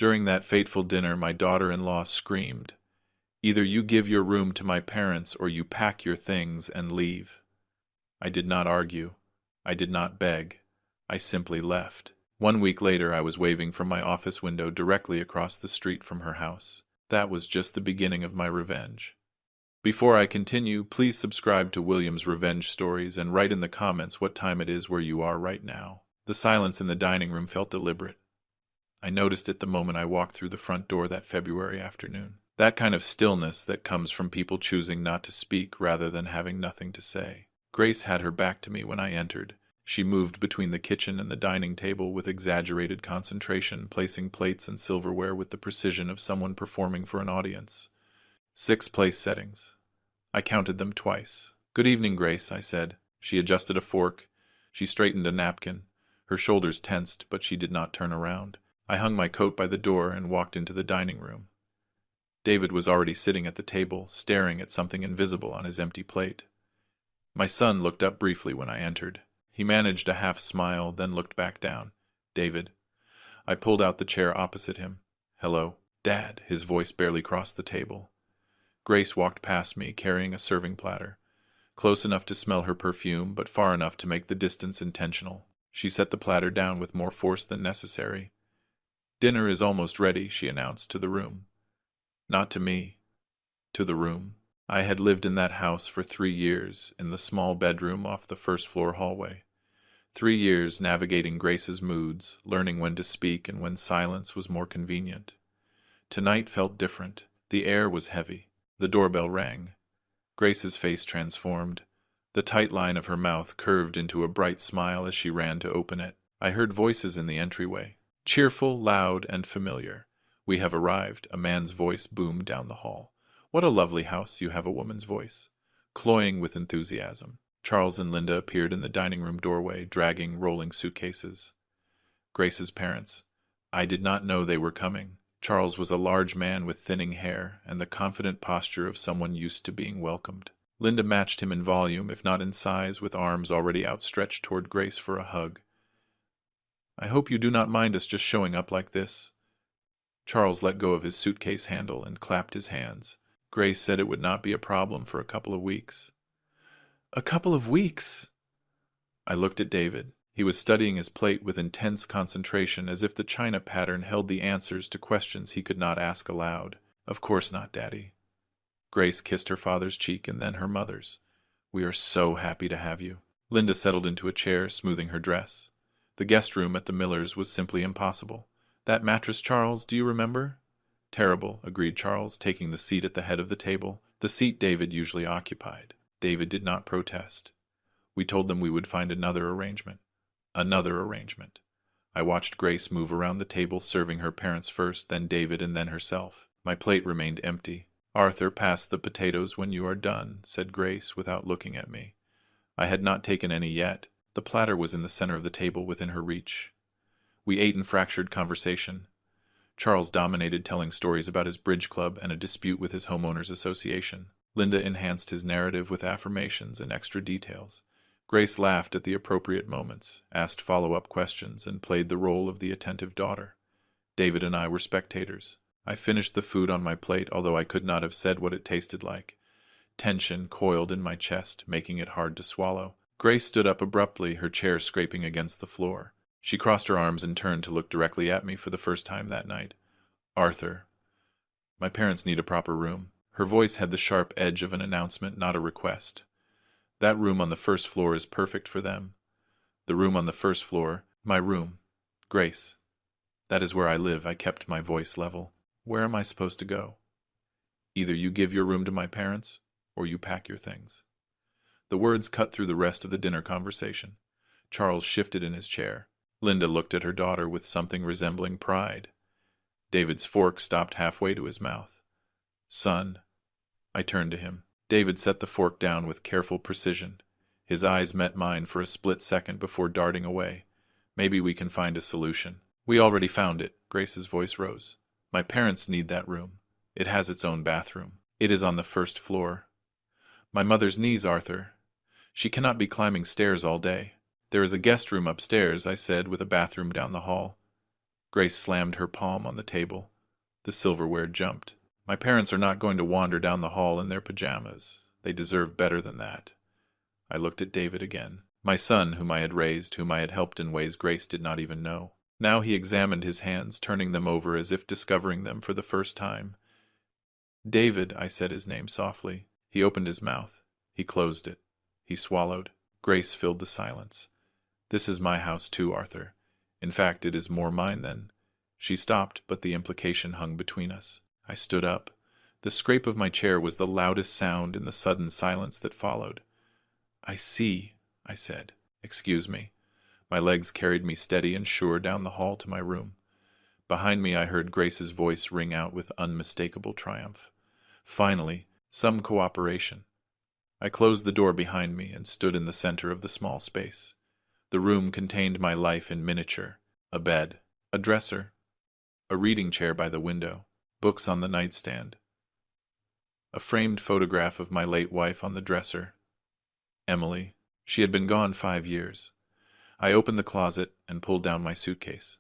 During that fateful dinner, my daughter-in-law screamed, "Either you give your room to my parents or you pack your things and leave." I did not argue. I did not beg. I simply left. 1 week later, I was waving from my office window directly across the street from her house. That was just the beginning of my revenge. Before I continue, please subscribe to William's Revenge Stories and write in the comments what time it is where you are right now. The silence in the dining room felt deliberate. I noticed it the moment I walked through the front door that February afternoon. That kind of stillness that comes from people choosing not to speak rather than having nothing to say. Grace had her back to me when I entered. She moved between the kitchen and the dining table with exaggerated concentration, placing plates and silverware with the precision of someone performing for an audience. 6 place settings. I counted them twice. "Good evening, Grace," I said. She adjusted a fork. She straightened a napkin. Her shoulders tensed, but she did not turn around. I hung my coat by the door and walked into the dining room. David was already sitting at the table, staring at something invisible on his empty plate. My son looked up briefly when I entered. He managed a half smile, then looked back down. "David." I pulled out the chair opposite him. "Hello." "Dad." His voice barely crossed the table. Grace walked past me, carrying a serving platter. Close enough to smell her perfume, but far enough to make the distance intentional. She set the platter down with more force than necessary. "Dinner is almost ready," she announced, to the room. Not to me. To the room. I had lived in that house for 3 years, in the small bedroom off the first-floor hallway. 3 years navigating Grace's moods, learning when to speak and when silence was more convenient. Tonight felt different. The air was heavy. The doorbell rang. Grace's face transformed. The tight line of her mouth curved into a bright smile as she ran to open it. I heard voices in the entryway. Cheerful, loud, and familiar. "We have arrived," a man's voice boomed down the hall. "What a lovely house, you have a woman's voice." Cloying with enthusiasm. Charles and Linda appeared in the dining room doorway, dragging rolling suitcases. Grace's parents. I did not know they were coming. Charles was a large man with thinning hair and the confident posture of someone used to being welcomed. Linda matched him in volume, if not in size, with arms already outstretched toward Grace for a hug. "I hope you do not mind us just showing up like this." Charles let go of his suitcase handle and clapped his hands. Grace said it would not be a problem for a couple of weeks. "A couple of weeks?" I looked at David. He was studying his plate with intense concentration, as if the china pattern held the answers to questions he could not ask aloud. "Of course not, Daddy." Grace kissed her father's cheek and then her mother's. "We are so happy to have you." Linda settled into a chair, smoothing her dress. The guest room at the Millers was simply impossible. "That mattress, Charles, do you remember?" "Terrible," agreed Charles, taking the seat at the head of the table, the seat David usually occupied. David did not protest. We told them we would find another arrangement. Another arrangement. I watched Grace move around the table, serving her parents first, then David, and then herself. My plate remained empty. "Arthur, pass the potatoes when you are done," said Grace without looking at me. I had not taken any yet. The platter was in the center of the table within her reach. We ate in fractured conversation. Charles dominated, telling stories about his bridge club and a dispute with his homeowners association. Linda enhanced his narrative with affirmations and extra details. Grace laughed at the appropriate moments, asked follow-up questions, and played the role of the attentive daughter. David and I were spectators. I finished the food on my plate, although I could not have said what it tasted like. Tension coiled in my chest, making it hard to swallow. Grace stood up abruptly, her chair scraping against the floor. She crossed her arms and turned to look directly at me for the first time that night. "Arthur, my parents need a proper room." Her voice had the sharp edge of an announcement, not a request. "That room on the first floor is perfect for them." "The room on the first floor, my room. Grace, that is where I live." I kept my voice level. "Where am I supposed to go?" "Either you give your room to my parents, or you pack your things." The words cut through the rest of the dinner conversation. Charles shifted in his chair. Linda looked at her daughter with something resembling pride. David's fork stopped halfway to his mouth. "Son." I turned to him. David set the fork down with careful precision. His eyes met mine for a split second before darting away. "Maybe we can find a solution." "We already found it." Grace's voice rose. "My parents need that room. It has its own bathroom. It is on the first floor." "My mother's knees, Arthur. She cannot be climbing stairs all day." "There is a guest room upstairs," I said, "with a bathroom down the hall." Grace slammed her palm on the table. The silverware jumped. My parents are not going to wander down the hall in their pajamas. They deserve better than that. I looked at David again. My son, whom I had raised, whom I had helped in ways Grace did not even know. Now he examined his hands, turning them over as if discovering them for the first time. David, I said his name softly. He opened his mouth. He closed it. He swallowed. Grace filled the silence. This is my house too, Arthur. In fact, it is more mine than. She stopped, but the implication hung between us. I stood up. The scrape of my chair was the loudest sound in the sudden silence that followed. I see, I said. Excuse me. My legs carried me steady and sure down the hall to my room. Behind me I heard Grace's voice ring out with unmistakable triumph. Finally, some cooperation. I closed the door behind me and stood in the center of the small space. The room contained my life in miniature. A bed, a dresser, a reading chair by the window, books on the nightstand, a framed photograph of my late wife on the dresser. Emily. She had been gone 5 years. I opened the closet and pulled down my suitcase.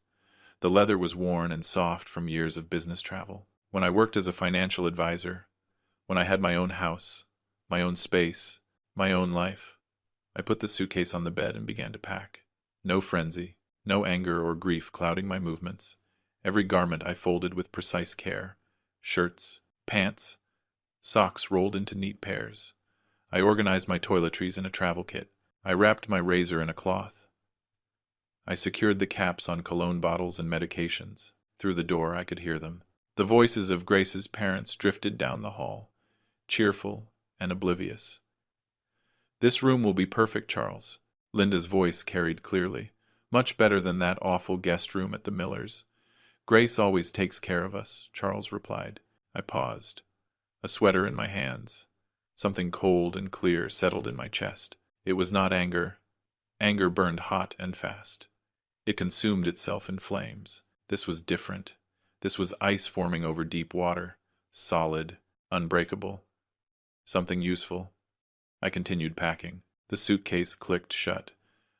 The leather was worn and soft from years of business travel. When I worked as a financial advisor, when I had my own house, my own space, my own life, I put the suitcase on the bed and began to pack. No frenzy, no anger or grief clouding my movements. Every garment I folded with precise care. Shirts, pants, socks rolled into neat pairs. I organized my toiletries in a travel kit. I wrapped my razor in a cloth. I secured the caps on cologne bottles and medications. Through the door I could hear them. The voices of Grace's parents drifted down the hall, cheerful and oblivious. This room will be perfect, Charles. Linda's voice carried clearly. Much better than that awful guest room at the Millers. Grace always takes care of us, Charles replied. I paused. A sweater in my hands. Something cold and clear settled in my chest. It was not anger. Anger burned hot and fast. It consumed itself in flames. This was different. This was ice forming over deep water. Solid, unbreakable. Something useful. I continued packing. The suitcase clicked shut.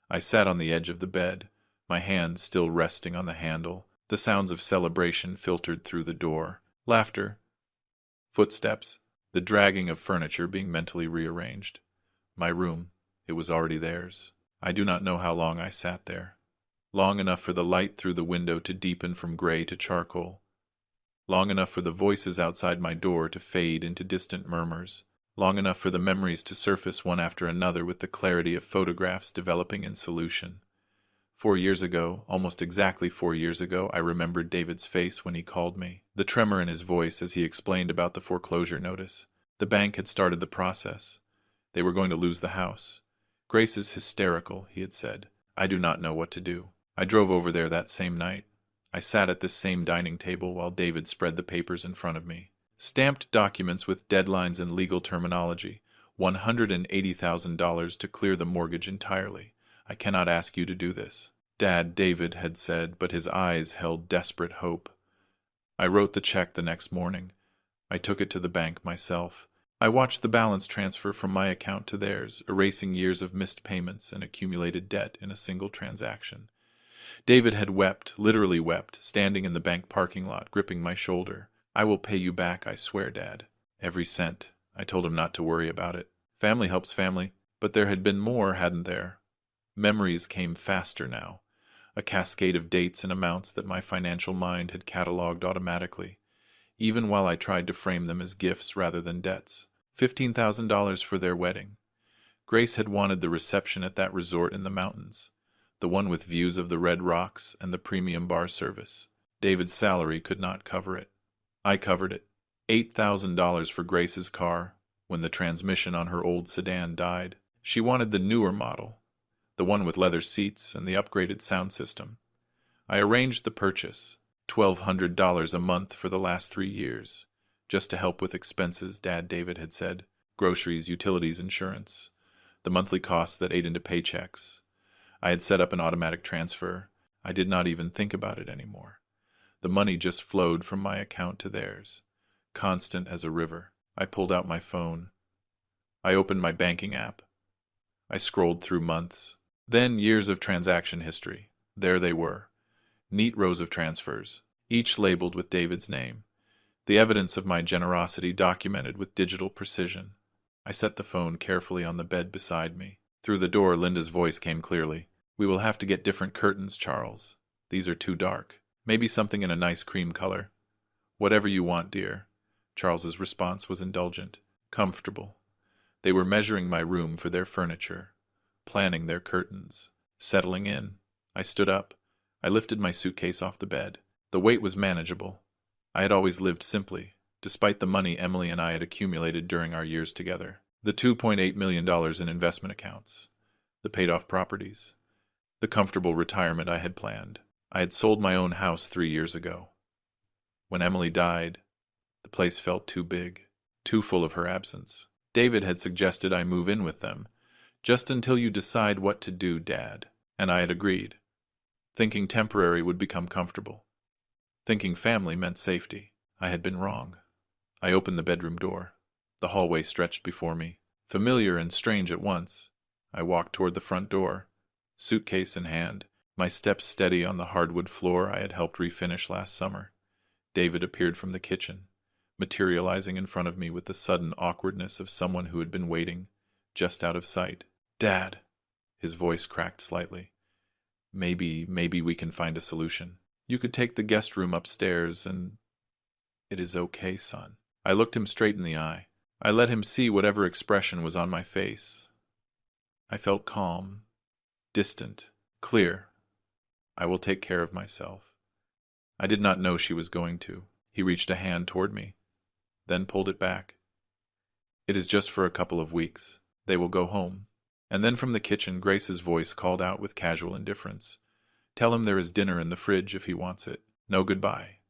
I sat on the edge of the bed, my hands still resting on the handle. The sounds of celebration filtered through the door. Laughter. Footsteps. The dragging of furniture being mentally rearranged. My room. It was already theirs. I do not know how long I sat there. Long enough for the light through the window to deepen from gray to charcoal. Long enough for the voices outside my door to fade into distant murmurs. Long enough for the memories to surface one after another with the clarity of photographs developing in solution. 4 years ago, almost exactly 4 years ago, I remembered David's face when he called me, the tremor in his voice as he explained about the foreclosure notice. The bank had started the process. They were going to lose the house. Grace is hysterical, he had said. I do not know what to do. I drove over there that same night. I sat at this same dining table while David spread the papers in front of me. Stamped documents with deadlines and legal terminology. $180,000 to clear the mortgage entirely. I cannot ask you to do this. Dad, David had said, but his eyes held desperate hope. I wrote the check the next morning. I took it to the bank myself. I watched the balance transfer from my account to theirs, erasing years of missed payments and accumulated debt in a single transaction. David had wept, literally wept, standing in the bank parking lot, gripping my shoulder. I will pay you back, I swear, Dad. Every cent. I told him not to worry about it. Family helps family. But there had been more, hadn't there? Memories came faster now. A cascade of dates and amounts that my financial mind had catalogued automatically, even while I tried to frame them as gifts rather than debts. $15,000 for their wedding. Grace had wanted the reception at that resort in the mountains, the one with views of the Red Rocks and the premium bar service. David's salary could not cover it. I covered it. $8,000 for Grace's car when the transmission on her old sedan died. She wanted the newer model, the one with leather seats and the upgraded sound system. I arranged the purchase, $1,200 a month for the last 3 years, just to help with expenses, Dad David had said, groceries, utilities, insurance, the monthly costs that ate into paychecks. I had set up an automatic transfer. I did not even think about it anymore. The money just flowed from my account to theirs, constant as a river. I pulled out my phone. I opened my banking app. I scrolled through months, then years of transaction history. There they were. Neat rows of transfers, each labeled with David's name. The evidence of my generosity documented with digital precision. I set the phone carefully on the bed beside me. Through the door, Linda's voice came clearly. "We will have to get different curtains, Charles. These are too dark. Maybe something in a nice cream color." "Whatever you want, dear." Charles's response was indulgent. "Comfortable." They were measuring my room for their furniture, planning their curtains, settling in. I stood up. I lifted my suitcase off the bed. The weight was manageable. I had always lived simply, despite the money Emily and I had accumulated during our years together. The $2.8 million in investment accounts, the paid-off properties, the comfortable retirement I had planned. I had sold my own house 3 years ago. When Emily died, the place felt too big, too full of her absence. David had suggested I move in with them, just until you decide what to do, Dad, and I had agreed, thinking temporary would become comfortable. Thinking family meant safety. I had been wrong. I opened the bedroom door. The hallway stretched before me, familiar and strange at once. I walked toward the front door, suitcase in hand, my steps steady on the hardwood floor I had helped refinish last summer. David appeared from the kitchen, materializing in front of me with the sudden awkwardness of someone who had been waiting, just out of sight. "Dad," his voice cracked slightly. Maybe we can find a solution. You could take the guest room upstairs and—" "It is okay, son." I looked him straight in the eye. I let him see whatever expression was on my face. I felt calm, distant, clear. "I will take care of myself." I did not know she was going to. He reached a hand toward me, then pulled it back. "It is just for a couple of weeks. They will go home." And then from the kitchen, Grace's voice called out with casual indifference. "Tell him there is dinner in the fridge if he wants it." No goodbye.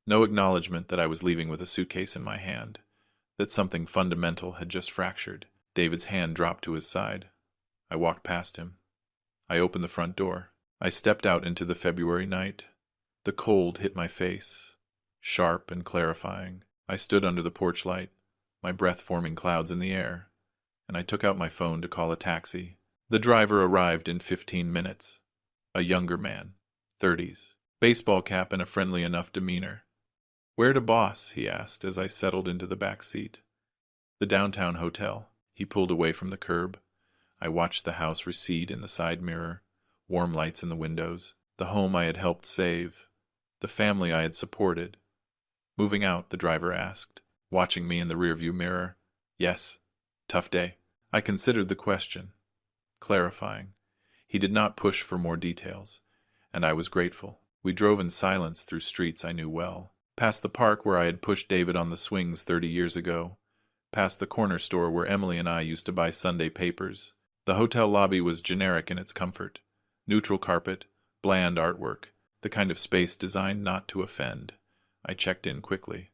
No acknowledgement that I was leaving with a suitcase in my hand, that something fundamental had just fractured. David's hand dropped to his side. I walked past him. I opened the front door. I stepped out into the February night. The cold hit my face, sharp and clarifying. I stood under the porch light, my breath forming clouds in the air, and I took out my phone to call a taxi. The driver arrived in 15 minutes. A younger man, 30s, baseball cap and a friendly enough demeanor. "Where to, boss?" he asked as I settled into the back seat. "The downtown hotel." He pulled away from the curb. I watched the house recede in the side mirror, warm lights in the windows, the home I had helped save, the family I had supported. "Moving out?" the driver asked, watching me in the rearview mirror. "Yes." "Tough day?" I considered the question, clarifying. He did not push for more details, and I was grateful. We drove in silence through streets I knew well, past the park where I had pushed David on the swings 30 years ago, past the corner store where Emily and I used to buy Sunday papers. The hotel lobby was generic in its comfort. Neutral carpet, bland artwork, the kind of space designed not to offend. I checked in quickly,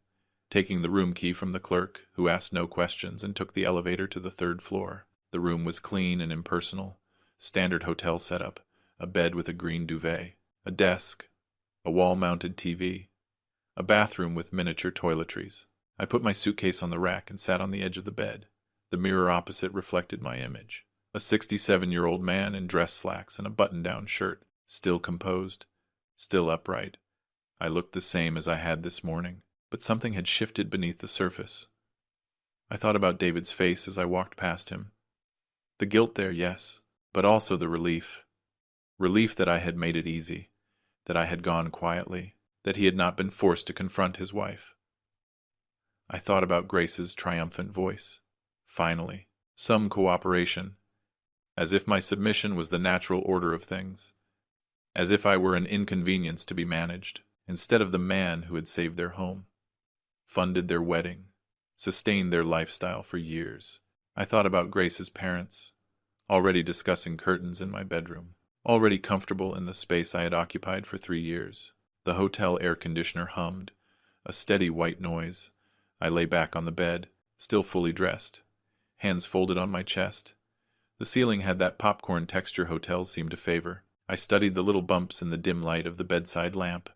taking the room key from the clerk, who asked no questions and took the elevator to the 3rd floor. The room was clean and impersonal, standard hotel setup, a bed with a green duvet, a desk, a wall-mounted TV, a bathroom with miniature toiletries. I put my suitcase on the rack and sat on the edge of the bed. The mirror opposite reflected my image. A 67-year-old man in dress slacks and a button-down shirt, still composed, still upright. I looked the same as I had this morning, but something had shifted beneath the surface. I thought about David's face as I walked past him. The guilt there, yes, but also the relief. Relief that I had made it easy, that I had gone quietly, that he had not been forced to confront his wife. I thought about Grace's triumphant voice. Finally, some cooperation, as if my submission was the natural order of things, as if I were an inconvenience to be managed, instead of the man who had saved their home, funded their wedding, sustained their lifestyle for years. I thought about Grace's parents, already discussing curtains in my bedroom, already comfortable in the space I had occupied for 3 years. The hotel air conditioner hummed, a steady white noise. I lay back on the bed, still fully dressed, hands folded on my chest. The ceiling had that popcorn texture hotels seem to favor. I studied the little bumps in the dim light of the bedside lamp.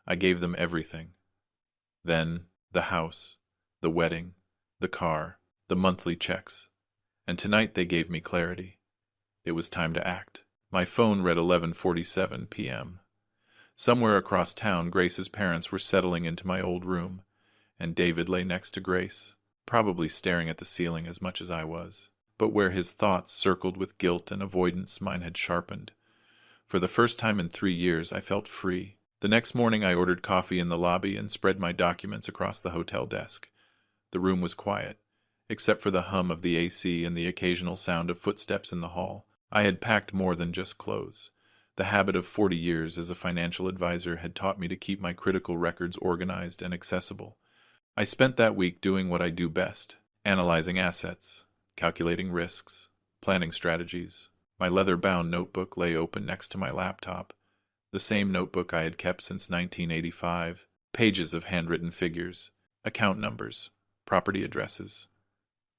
I gave them everything. Then, the house, the wedding, the car, the monthly checks. And tonight they gave me clarity. It was time to act. My phone read 11:47 p.m. Somewhere across town, Grace's parents were settling into my old room, and David lay next to Grace, probably staring at the ceiling as much as I was. But where his thoughts circled with guilt and avoidance, mine had sharpened. For the first time in 3 years, I felt free. The next morning, I ordered coffee in the lobby and spread my documents across the hotel desk. The room was quiet, except for the hum of the AC and the occasional sound of footsteps in the hall. I had packed more than just clothes. The habit of 40 years as a financial advisor had taught me to keep my critical records organized and accessible. I spent that week doing what I do best, analyzing assets, calculating risks, planning strategies. My leather-bound notebook lay open next to my laptop, the same notebook I had kept since 1985, pages of handwritten figures, account numbers, property addresses.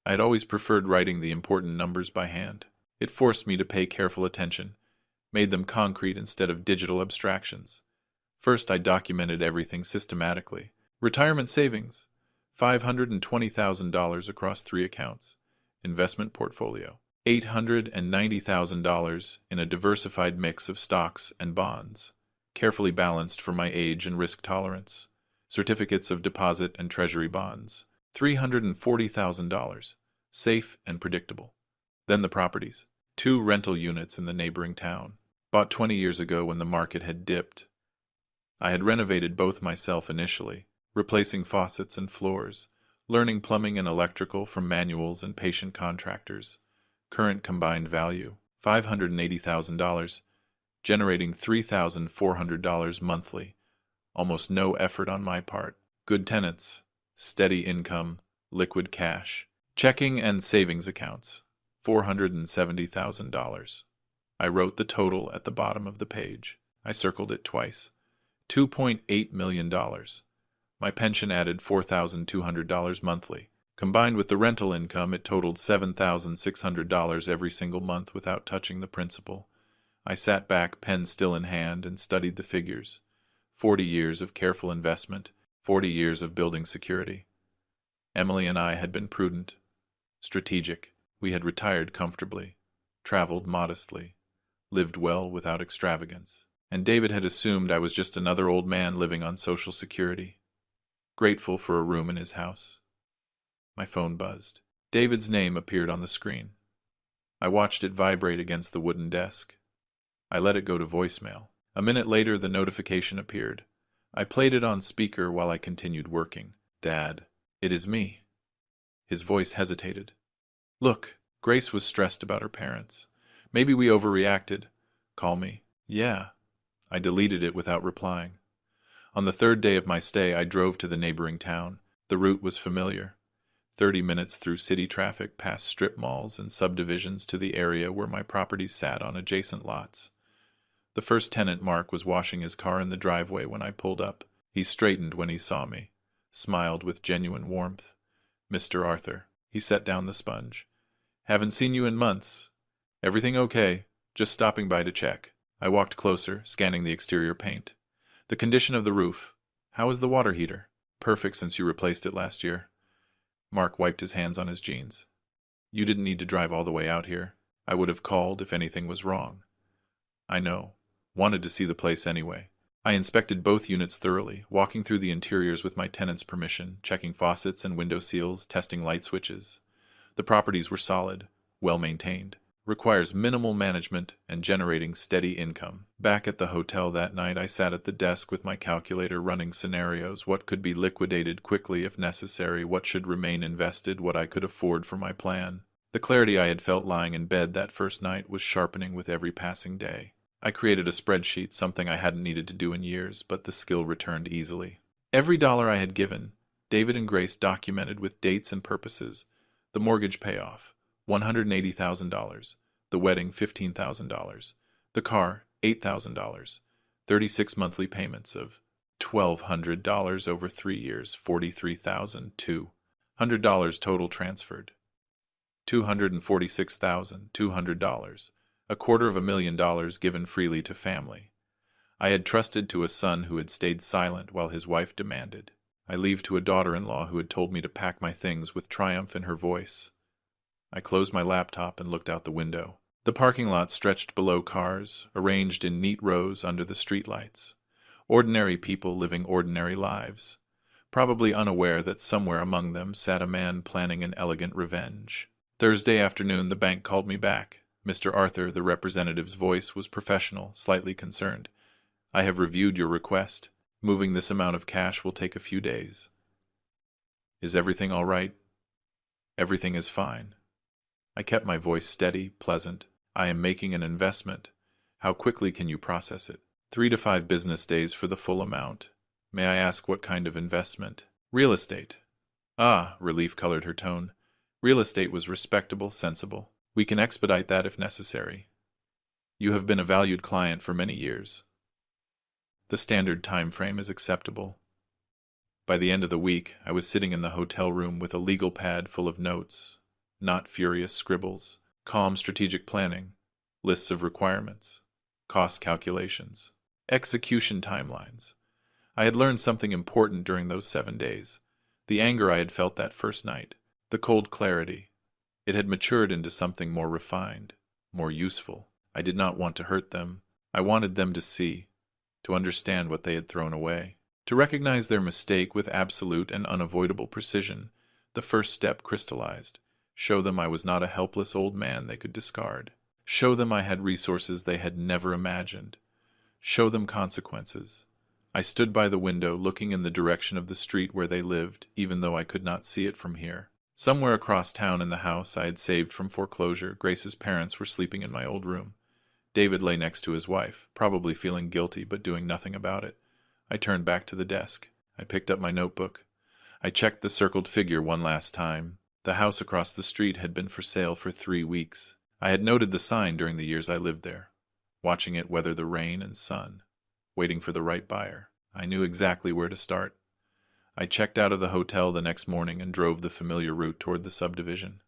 I had always preferred writing the important numbers by hand. It forced me to pay careful attention, made them concrete instead of digital abstractions. First, I documented everything systematically. Retirement savings, $520,000 across 3 accounts. Investment portfolio, $890,000 in a diversified mix of stocks and bonds, carefully balanced for my age and risk tolerance. Certificates of deposit and treasury bonds, $340,000, safe and predictable. Then the properties, 2 rental units in the neighboring town, bought 20 years ago when the market had dipped. I had renovated both myself initially, replacing faucets and floors, learning plumbing and electrical from manuals and patient contractors. Current combined value, $580,000, generating $3,400 monthly. Almost no effort on my part. Good tenants, steady income, liquid cash. Checking and savings accounts, $470,000. I wrote the total at the bottom of the page. I circled it twice. $2.8 million. My pension added $4,200 monthly. Combined with the rental income, it totaled $7,600 every single month without touching the principal. I sat back, pen still in hand, and studied the figures. 40 years of careful investment, 40 years of building security. Emily and I had been prudent, strategic. We had retired comfortably, traveled modestly, lived well without extravagance. And David had assumed I was just another old man living on Social Security, grateful for a room in his house. My phone buzzed. David's name appeared on the screen. I watched it vibrate against the wooden desk. I let it go to voicemail. A minute later, the notification appeared. I played it on speaker while I continued working. "Dad, it is me." His voice hesitated. "Look," Grace was stressed about her parents. "Maybe we overreacted. Call me." "Yeah." I deleted it without replying. On the 3rd day of my stay, I drove to the neighboring town. The route was familiar. 30 minutes through city traffic, past strip malls and subdivisions to the area where my properties sat on adjacent lots. The first tenant, Mark, was washing his car in the driveway when I pulled up. He straightened when he saw me, smiled with genuine warmth. "Mr. Arthur." He set down the sponge. "Haven't seen you in months. Everything okay? Just stopping by to check." I walked closer, scanning the exterior paint. "The condition of the roof. How is the water heater?" "Perfect since you replaced it last year." Mark wiped his hands on his jeans. "You didn't need to drive all the way out here. I would have called if anything was wrong." "I know. Wanted to see the place anyway." I inspected both units thoroughly, walking through the interiors with my tenant's permission, checking faucets and window seals, testing light switches. The properties were solid, well-maintained, requires minimal management and generating steady income. Back at the hotel that night, I sat at the desk with my calculator running scenarios, what could be liquidated quickly if necessary, what should remain invested, what I could afford for my plan. The clarity I had felt lying in bed that first night was sharpening with every passing day. I created a spreadsheet, something I hadn't needed to do in years, but the skill returned easily. Every dollar I had given, David and Grace documented with dates and purposes. The mortgage payoff, $180,000. The wedding, $15,000. The car, $8,000. 36 monthly payments of $1,200 over 3 years, $43,200 total transferred. $246,200. $250,000 given freely to family. I had trusted to a son who had stayed silent while his wife demanded. I leave to a daughter-in-law who had told me to pack my things with triumph in her voice. I closed my laptop and looked out the window. The parking lot stretched below cars, arranged in neat rows under the streetlights. Ordinary people living ordinary lives, probably unaware that somewhere among them sat a man planning an elegant revenge. Thursday afternoon, the bank called me back. Mr. Arthur, the representative's voice was professional, slightly concerned. I have reviewed your request. Moving this amount of cash will take a few days. Is everything all right? Everything is fine. I kept my voice steady, pleasant. I am making an investment. How quickly can you process it? 3 to 5 business days for the full amount. May I ask what kind of investment? Real estate. Ah, relief colored her tone. Real estate was respectable, sensible. We can expedite that if necessary. You have been a valued client for many years. The standard time frame is acceptable. By the end of the week, I was sitting in the hotel room with a legal pad full of notes, not furious scribbles, calm strategic planning, lists of requirements, cost calculations, execution timelines. I had learned something important during those 7 days. The anger I had felt that first night, the cold clarity. It had matured into something more refined, more useful. I did not want to hurt them. I wanted them to see, to understand what they had thrown away, to recognize their mistake with absolute and unavoidable precision. The first step crystallized. Show them I was not a helpless old man they could discard. Show them I had resources they had never imagined. Show them consequences. I stood by the window, looking in the direction of the street where they lived, even though I could not see it from here. Somewhere across town in the house I had saved from foreclosure, Grace's parents were sleeping in my old room. David lay next to his wife, probably feeling guilty but doing nothing about it. I turned back to the desk. I picked up my notebook. I checked the circled figure one last time. The house across the street had been for sale for 3 weeks. I had noted the sign during the years I lived there, watching it weather the rain and sun, waiting for the right buyer. I knew exactly where to start. I checked out of the hotel the next morning and drove the familiar route toward the subdivision.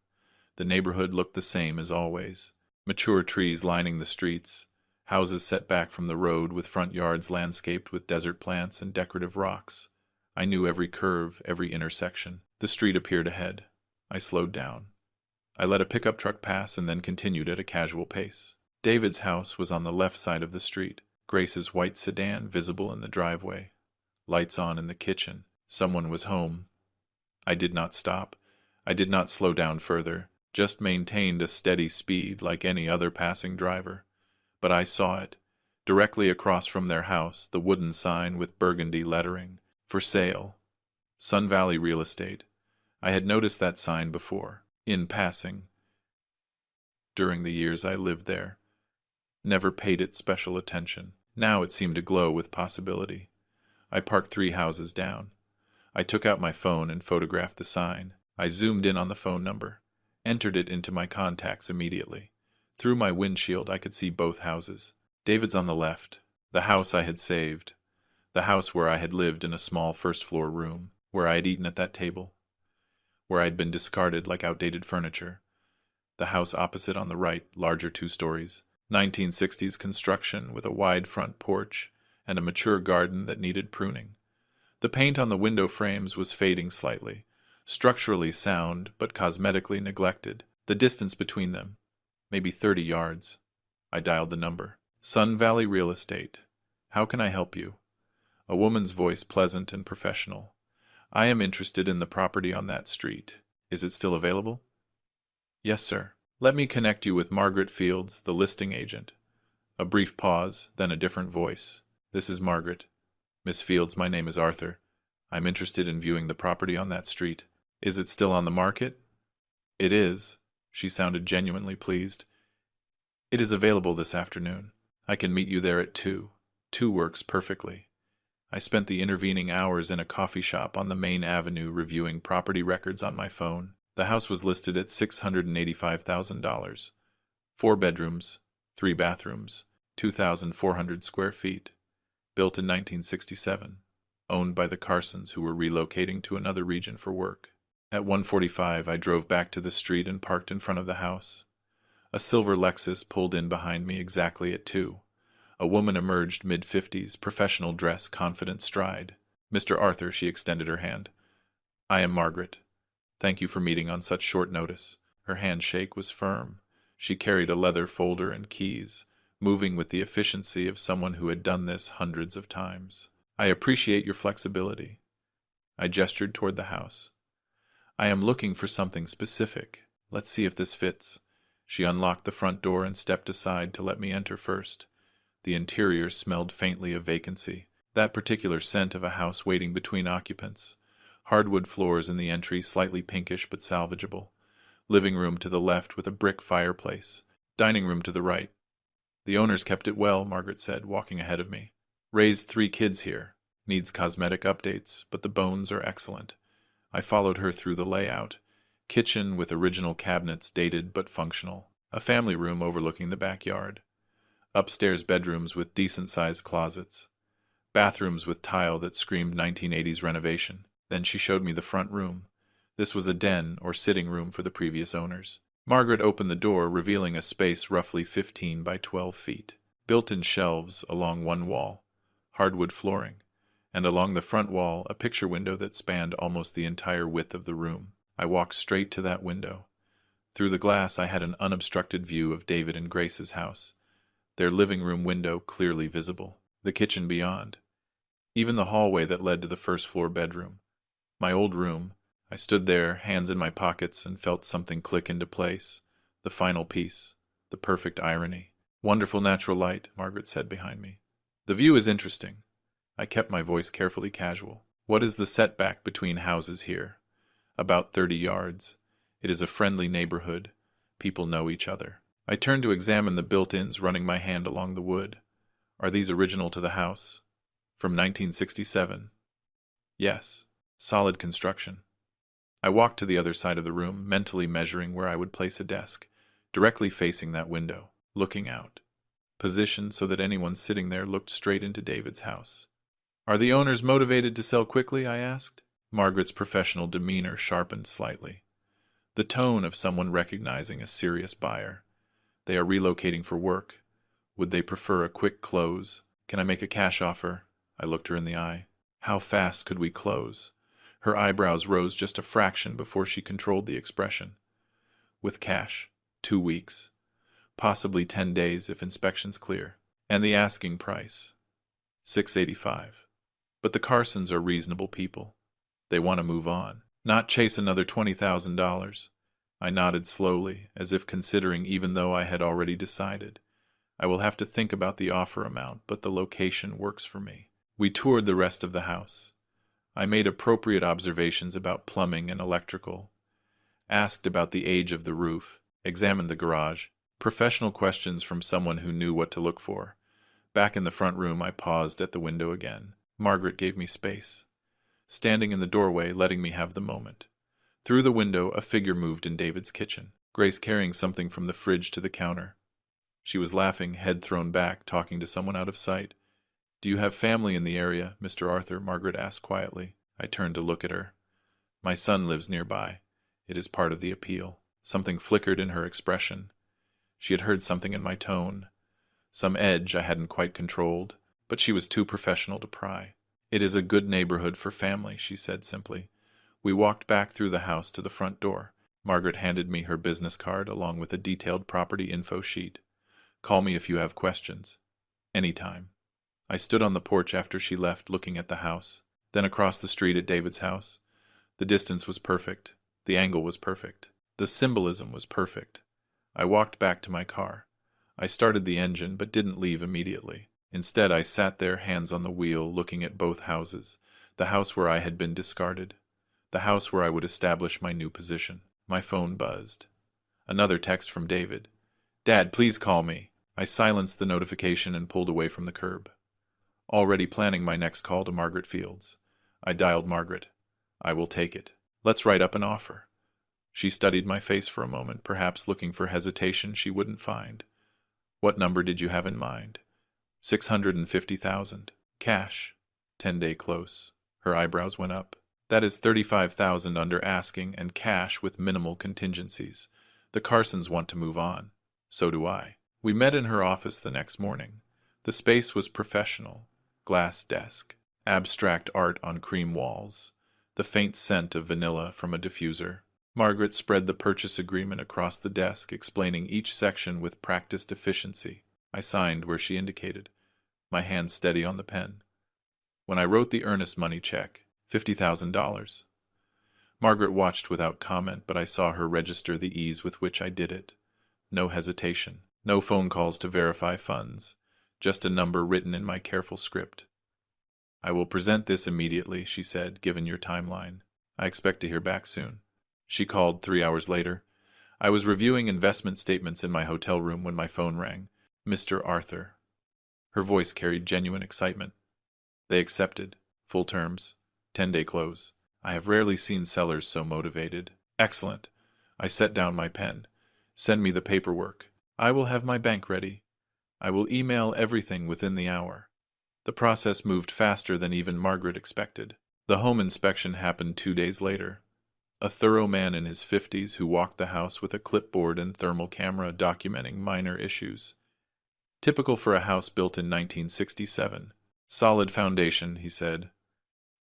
The neighborhood looked the same as always. Mature trees lining the streets, houses set back from the road with front yards landscaped with desert plants and decorative rocks. I knew every curve, every intersection. The street appeared ahead. I slowed down. I let a pickup truck pass and then continued at a casual pace. David's house was on the left side of the street, Grace's white sedan visible in the driveway. Lights on in the kitchen. Someone was home. I did not stop. I did not slow down further, just maintained a steady speed like any other passing driver. But I saw it. Directly across from their house, the wooden sign with burgundy lettering. For sale. Sun Valley Real Estate. I had noticed that sign before, in passing, during the years I lived there. Never paid it special attention. Now it seemed to glow with possibility. I parked 3 houses down. I took out my phone and photographed the sign. I zoomed in on the phone number, entered it into my contacts immediately. Through my windshield I could see both houses. David's on the left, the house I had saved, the house where I had lived in a small first-floor room, where I had eaten at that table, where I had been discarded like outdated furniture. The house opposite on the right, larger 2 stories, 1960s construction with a wide front porch and a mature garden that needed pruning. The paint on the window frames was fading slightly, structurally sound but cosmetically neglected. The distance between them, maybe 30 yards. I dialed the number. Sun Valley Real Estate. How can I help you? A woman's voice, pleasant and professional. I am interested in the property on that street. Is it still available? Yes, sir. Let me connect you with Margaret Fields, the listing agent. A brief pause, then a different voice. This is Margaret. Miss Fields, my name is Arthur. I'm interested in viewing the property on that street. Is it still on the market? It is. She sounded genuinely pleased. It is available this afternoon. I can meet you there at 2. 2 works perfectly. I spent the intervening hours in a coffee shop on the main avenue reviewing property records on my phone. The house was listed at $685,000. 4 bedrooms, 3 bathrooms, 2,400 square feet. Built in 1967. Owned by the Carsons, who were relocating to another region for work. At 1:45, I drove back to the street and parked in front of the house. A silver Lexus pulled in behind me exactly at 2. A woman emerged mid-50s, professional dress, confident stride. Mr. Arthur, she extended her hand. I am Margaret. Thank you for meeting on such short notice. Her handshake was firm. She carried a leather folder and keys, moving with the efficiency of someone who had done this hundreds of times. I appreciate your flexibility. I gestured toward the house. I am looking for something specific. Let's see if this fits. She unlocked the front door and stepped aside to let me enter first. The interior smelled faintly of vacancy, that particular scent of a house waiting between occupants. Hardwood floors in the entry, slightly pinkish but salvageable. Living room to the left with a brick fireplace. Dining room to the right. The owners kept it well, Margaret said, walking ahead of me. Raised 3 kids here. Needs cosmetic updates, but the bones are excellent. I followed her through the layout. Kitchen with original cabinets, dated but functional. A family room overlooking the backyard. Upstairs bedrooms with decent-sized closets. Bathrooms with tile that screamed 1980s renovation. Then she showed me the front room. This was a den or sitting room for the previous owners. Margaret opened the door, revealing a space roughly 15 by 12 feet. Built-in shelves along one wall. Hardwood flooring. And along the front wall, a picture window that spanned almost the entire width of the room. I walked straight to that window. Through the glass, I had an unobstructed view of David and Grace's house, their living room window clearly visible, the kitchen beyond, even the hallway that led to the first-floor bedroom. My old room. I stood there, hands in my pockets, and felt something click into place. The final piece. The perfect irony. Wonderful natural light, Margaret said behind me. The view is interesting. I kept my voice carefully casual. What is the setback between houses here? About 30 yards. It is a friendly neighborhood. People know each other. I turned to examine the built-ins, running my hand along the wood. Are these original to the house? From 1967. Yes. Solid construction. I walked to the other side of the room, mentally measuring where I would place a desk, directly facing that window, looking out. Positioned so that anyone sitting there looked straight into David's house. Are the owners motivated to sell quickly? I asked. Margaret's professional demeanor sharpened slightly. The tone of someone recognizing a serious buyer. They are relocating for work. Would they prefer a quick close? Can I make a cash offer? I looked her in the eye. How fast could we close? Her eyebrows rose just a fraction before she controlled the expression. With cash. 2 weeks. Possibly 10 days if inspections clear. And the asking price. $685. But the Carsons are reasonable people. They want to move on, not chase another $20,000. I nodded slowly, as if considering, even though I had already decided. I will have to think about the offer amount, but the location works for me. We toured the rest of the house. I made appropriate observations about plumbing and electrical, asked about the age of the roof, examined the garage, professional questions from someone who knew what to look for. Back in the front room, I paused at the window again. Margaret gave me space, standing in the doorway, letting me have the moment. Through the window, a figure moved in David's kitchen, Grace carrying something from the fridge to the counter. She was laughing, head thrown back, talking to someone out of sight. Do you have family in the area, Mr. Arthur? Margaret asked quietly. I turned to look at her. My son lives nearby. It is part of the appeal. Something flickered in her expression. She had heard something in my tone. Some edge I hadn't quite controlled, but she was too professional to pry. It is a good neighborhood for family, she said simply. We walked back through the house to the front door. Margaret handed me her business card along with a detailed property info sheet. Call me if you have questions. Anytime. I stood on the porch after she left, looking at the house, then across the street at David's house. The distance was perfect. The angle was perfect. The symbolism was perfect. I walked back to my car. I started the engine, but didn't leave immediately. Instead, I sat there, hands on the wheel, looking at both houses. The house where I had been discarded. The house where I would establish my new position. My phone buzzed. Another text from David. Dad, please call me. I silenced the notification and pulled away from the curb. Already planning my next call to Margaret Fields. I dialed Margaret. I will take it. Let's write up an offer. She studied my face for a moment, perhaps looking for hesitation she wouldn't find. What number did you have in mind? 650,000. Cash. 10-day close. Her eyebrows went up. That is 35,000 under asking and cash with minimal contingencies. The Carsons want to move on. So do I. We met in her office the next morning. The space was professional. Glass desk. Abstract art on cream walls. The faint scent of vanilla from a diffuser. Margaret spread the purchase agreement across the desk, explaining each section with practiced efficiency. I signed where she indicated, my hand steady on the pen. When I wrote the earnest money check, $50,000. Margaret watched without comment, but I saw her register the ease with which I did it. No hesitation, no phone calls to verify funds, just a number written in my careful script. I will present this immediately, she said, given your timeline. I expect to hear back soon. She called 3 hours later. I was reviewing investment statements in my hotel room when my phone rang. Mr. Arthur. Her voice carried genuine excitement. They accepted. Full terms. 10-day close. I have rarely seen sellers so motivated. Excellent. I set down my pen. Send me the paperwork. I will have my bank ready. I will email everything within the hour. The process moved faster than even Margaret expected. The home inspection happened 2 days later. A thorough man in his 50s who walked the house with a clipboard and thermal camera documenting minor issues. Typical for a house built in 1967. Solid foundation, he said.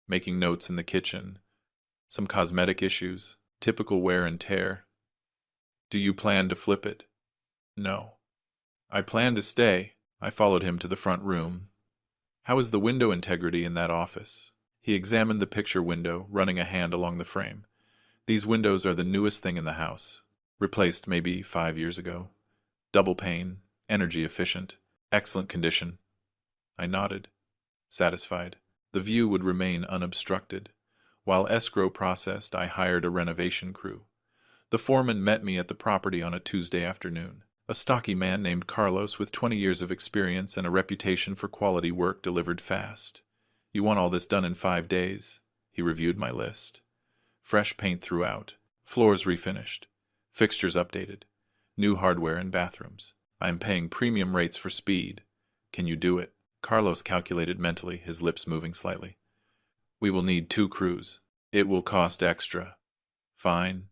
Making notes in the kitchen. Some cosmetic issues. Typical wear and tear. Do you plan to flip it? No. I plan to stay. I followed him to the front room. How is the window integrity in that office? He examined the picture window, running a hand along the frame. These windows are the newest thing in the house. Replaced maybe 5 years ago. Double pane, energy efficient, excellent condition. I nodded, satisfied. The view would remain unobstructed. While escrow processed, I hired a renovation crew. The foreman met me at the property on a Tuesday afternoon. A stocky man named Carlos with 20 years of experience and a reputation for quality work delivered fast. You want all this done in 5 days? He reviewed my list. Fresh paint throughout. Floors refinished. Fixtures updated. New hardware in bathrooms. I am paying premium rates for speed. Can you do it? Carlos calculated mentally, his lips moving slightly. We will need 2 crews. It will cost extra. Fine.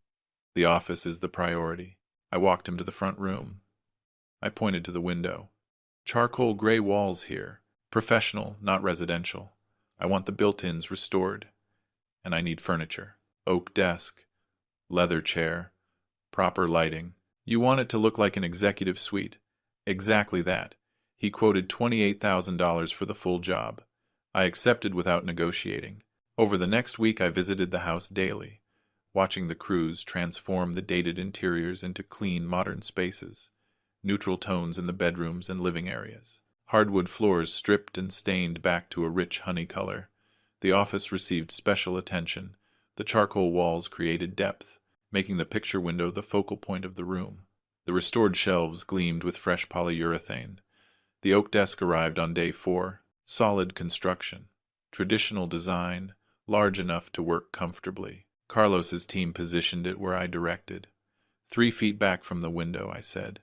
The office is the priority. I walked him to the front room. I pointed to the window. Charcoal gray walls here. Professional, not residential. I want the built-ins restored. And I need furniture. Oak desk. Leather chair. Proper lighting. You want it to look like an executive suite. Exactly that. He quoted $28,000 for the full job. I accepted without negotiating. Over the next week I visited the house daily, watching the crews transform the dated interiors into clean, modern spaces. Neutral tones in the bedrooms and living areas. Hardwood floors stripped and stained back to a rich honey color. The office received special attention. The charcoal walls created depth, making the picture window the focal point of the room. The restored shelves gleamed with fresh polyurethane. The oak desk arrived on day 4. Solid construction. Traditional design, large enough to work comfortably. Carlos's team positioned it where I directed. 3 feet back from the window, I said.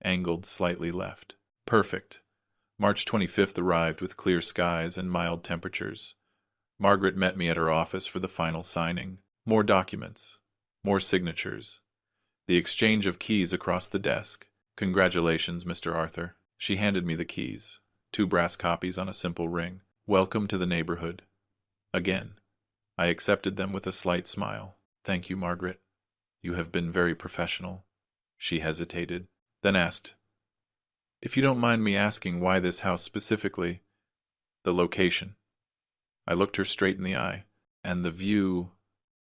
Angled slightly left. Perfect. March 25th arrived with clear skies and mild temperatures. Margaret met me at her office for the final signing. More documents. More signatures. The exchange of keys across the desk. Congratulations, Mr. Arthur. She handed me the keys. 2 brass copies on a simple ring. Welcome to the neighborhood. Again. I accepted them with a slight smile. Thank you, Margaret. You have been very professional. She hesitated, then asked, if you don't mind me asking why this house specifically? The location. I looked her straight in the eye, and the view,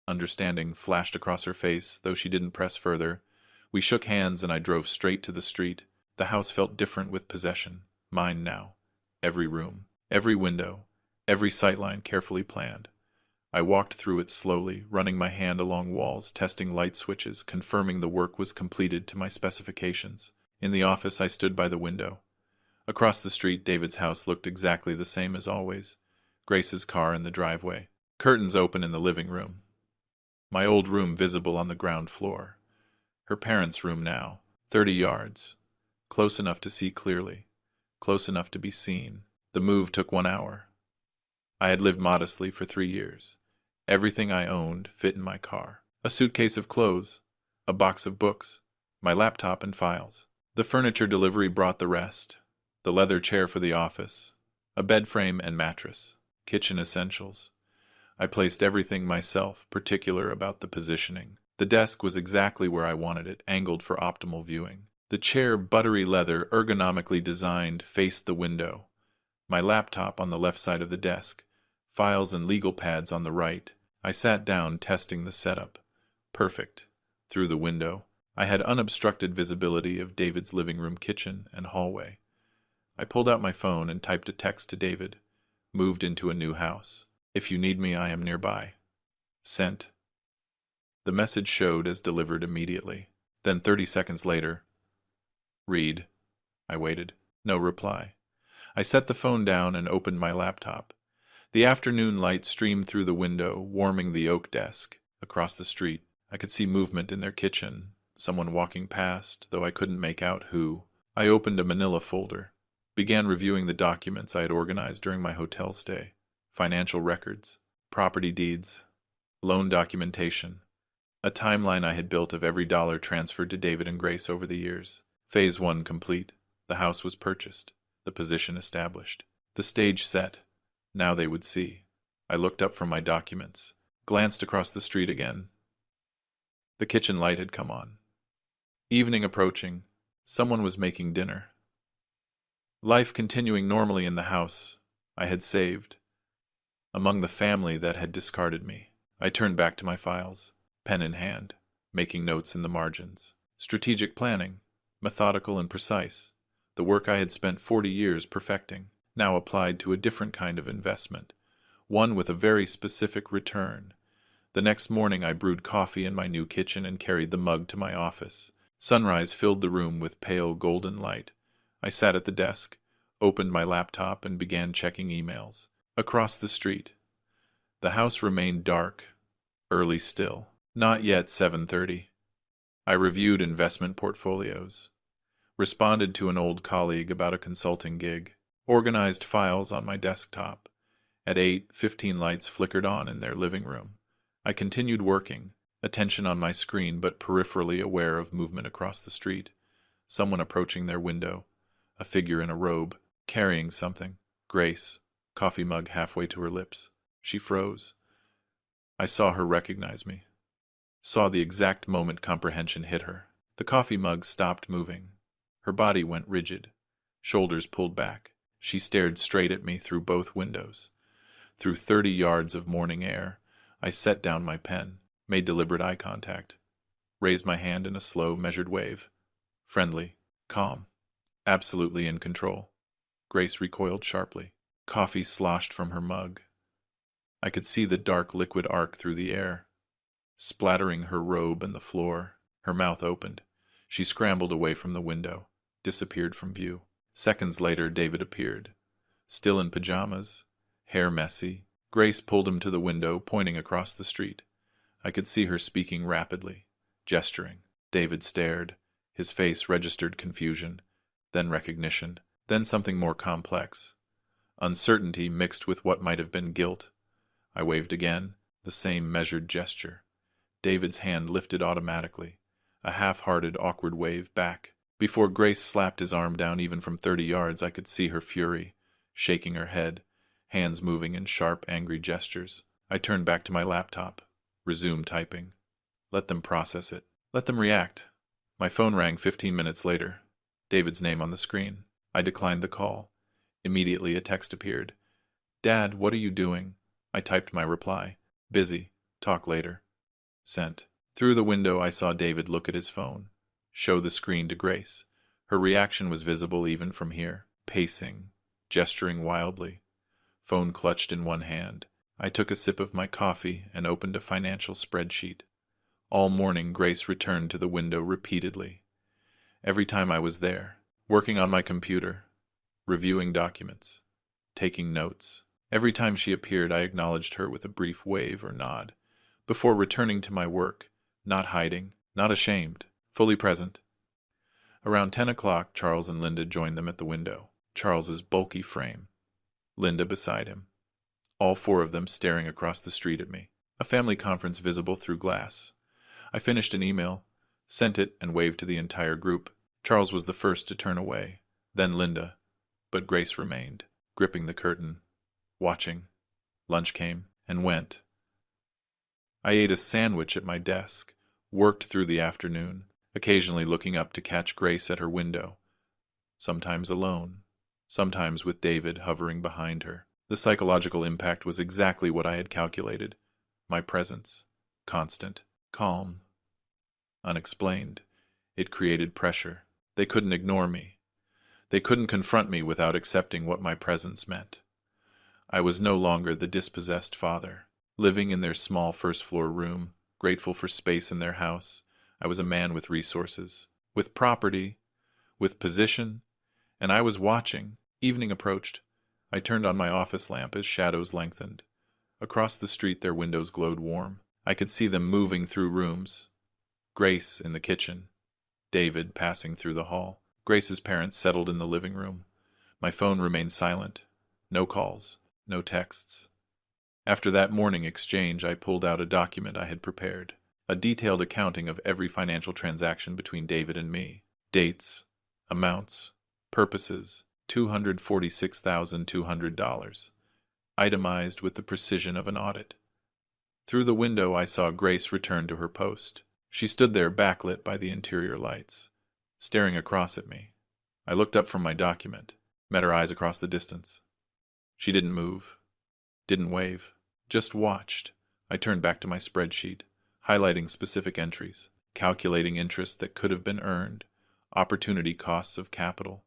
understanding, flashed across her face, though she didn't press further. We shook hands and I drove straight to the street. The house felt different with possession. Mine now. Every room, every window, every sightline carefully planned. I walked through it slowly, running my hand along walls, testing light switches, confirming the work was completed to my specifications. In the office, I stood by the window. Across the street, David's house looked exactly the same as always. Grace's car in the driveway. Curtains open in the living room. My old room visible on the ground floor. Her parents' room now. 30 yards. Close enough to see clearly. Close enough to be seen. The move took 1 hour. I had lived modestly for 3 years. Everything I owned fit in my car. A suitcase of clothes. A box of books. My laptop and files. The furniture delivery brought the rest. The leather chair for the office. A bed frame and mattress. Kitchen essentials. I placed everything myself, particular about the positioning. The desk was exactly where I wanted it, angled for optimal viewing. The chair, buttery leather, ergonomically designed, faced the window. My laptop on the left side of the desk, files and legal pads on the right. I sat down, testing the setup. Perfect. Through the window, I had unobstructed visibility of David's living room, kitchen, and hallway. I pulled out my phone and typed a text to David. Moved into a new house. If you need me, I am nearby. Sent. The message showed as delivered immediately. Then 30 seconds later, read. I waited. No reply. I set the phone down and opened my laptop. The afternoon light streamed through the window, warming the oak desk. Across the street, I could see movement in their kitchen, someone walking past, though I couldn't make out who. I opened a manila folder, began reviewing the documents I had organized during my hotel stay. Financial records, property deeds, loan documentation, a timeline I had built of every dollar transferred to David and Grace over the years. Phase 1 complete. The house was purchased. The position established. The stage set. Now they would see. I looked up from my documents, glanced across the street again. The kitchen light had come on. Evening approaching. Someone was making dinner. Life continuing normally in the house I had saved. Among the family that had discarded me, I turned back to my files, pen in hand, making notes in the margins. Strategic planning, methodical and precise, the work I had spent 40 years perfecting, now applied to a different kind of investment, one with a very specific return. The next morning I brewed coffee in my new kitchen and carried the mug to my office. Sunrise filled the room with pale golden light. I sat at the desk, opened my laptop, and began checking emails. Across the street, the house remained dark, early still. Not yet 7:30. I reviewed investment portfolios, responded to an old colleague about a consulting gig, organized files on my desktop. At 8, 15 lights flickered on in their living room. I continued working, attention on my screen but peripherally aware of movement across the street. Someone approaching their window, a figure in a robe, carrying something. Grace, coffee mug halfway to her lips. She froze. I saw her recognize me. Saw the exact moment comprehension hit her. The coffee mug stopped moving. Her body went rigid, shoulders pulled back. She stared straight at me through both windows. Through 30 yards of morning air, I set down my pen, made deliberate eye contact, raised my hand in a slow, measured wave. Friendly, calm, absolutely in control. Grace recoiled sharply. Coffee sloshed from her mug. I could see the dark liquid arc through the air, splattering her robe and the floor. Her mouth opened. She scrambled away from the window, disappeared from view. Seconds later, David appeared. Still in pajamas, hair messy. Grace pulled him to the window, pointing across the street. I could see her speaking rapidly, gesturing. David stared. His face registered confusion, then recognition, then something more complex. Uncertainty mixed with what might have been guilt. I waved again, the same measured gesture. David's hand lifted automatically, a half-hearted, awkward wave back. Before Grace slapped his arm down even from 30 yards, I could see her fury, shaking her head, hands moving in sharp, angry gestures. I turned back to my laptop, resumed typing. Let them process it. Let them react. My phone rang 15 minutes later. David's name on the screen. I declined the call. Immediately a text appeared. Dad, what are you doing? I typed my reply. Busy. Talk later. Sent. Through the window I saw David look at his phone, show the screen to Grace. Her reaction was visible even from here, pacing, gesturing wildly. Phone clutched in one hand. I took a sip of my coffee and opened a financial spreadsheet. All morning Grace returned to the window repeatedly. Every time I was there, working on my computer, reviewing documents, taking notes. Every time she appeared I acknowledged her with a brief wave or nod, before returning to my work, not hiding, not ashamed, fully present. Around 10 o'clock, Charles and Linda joined them at the window, Charles's bulky frame, Linda beside him, all four of them staring across the street at me, a family conference visible through glass. I finished an email, sent it, and waved to the entire group. Charles was the first to turn away, then Linda, but Grace remained, gripping the curtain, watching. Lunch came and went. I ate a sandwich at my desk, worked through the afternoon, occasionally looking up to catch Grace at her window, sometimes alone, sometimes with David hovering behind her. The psychological impact was exactly what I had calculated. My presence, constant, calm, unexplained. It created pressure. They couldn't ignore me. They couldn't confront me without accepting what my presence meant. I was no longer the dispossessed father, living in their small first-floor room, grateful for space in their house. I was a man with resources, with property, with position, and I was watching. Evening approached. I turned on my office lamp as shadows lengthened. Across the street their windows glowed warm. I could see them moving through rooms. Grace in the kitchen, David passing through the hall. Grace's parents settled in the living room. My phone remained silent. No calls, no texts. After that morning exchange, I pulled out a document I had prepared, a detailed accounting of every financial transaction between David and me. Dates, amounts, purposes, $246,200, itemized with the precision of an audit. Through the window I saw Grace return to her post. She stood there backlit by the interior lights, staring across at me. I looked up from my document, met her eyes across the distance. She didn't move, didn't wave, just watched. I turned back to my spreadsheet, highlighting specific entries, calculating interest that could have been earned, opportunity costs of capital,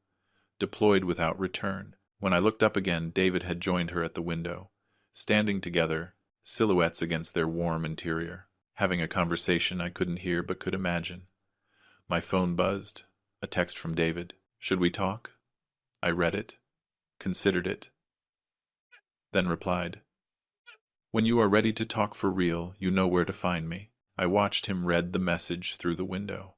deployed without return. When I looked up again, David had joined her at the window, standing together, silhouettes against their warm interior, having a conversation I couldn't hear but could imagine. My phone buzzed, a text from David. Should we talk? I read it, considered it, then replied, when you are ready to talk for real, you know where to find me. I watched him read the message through the window,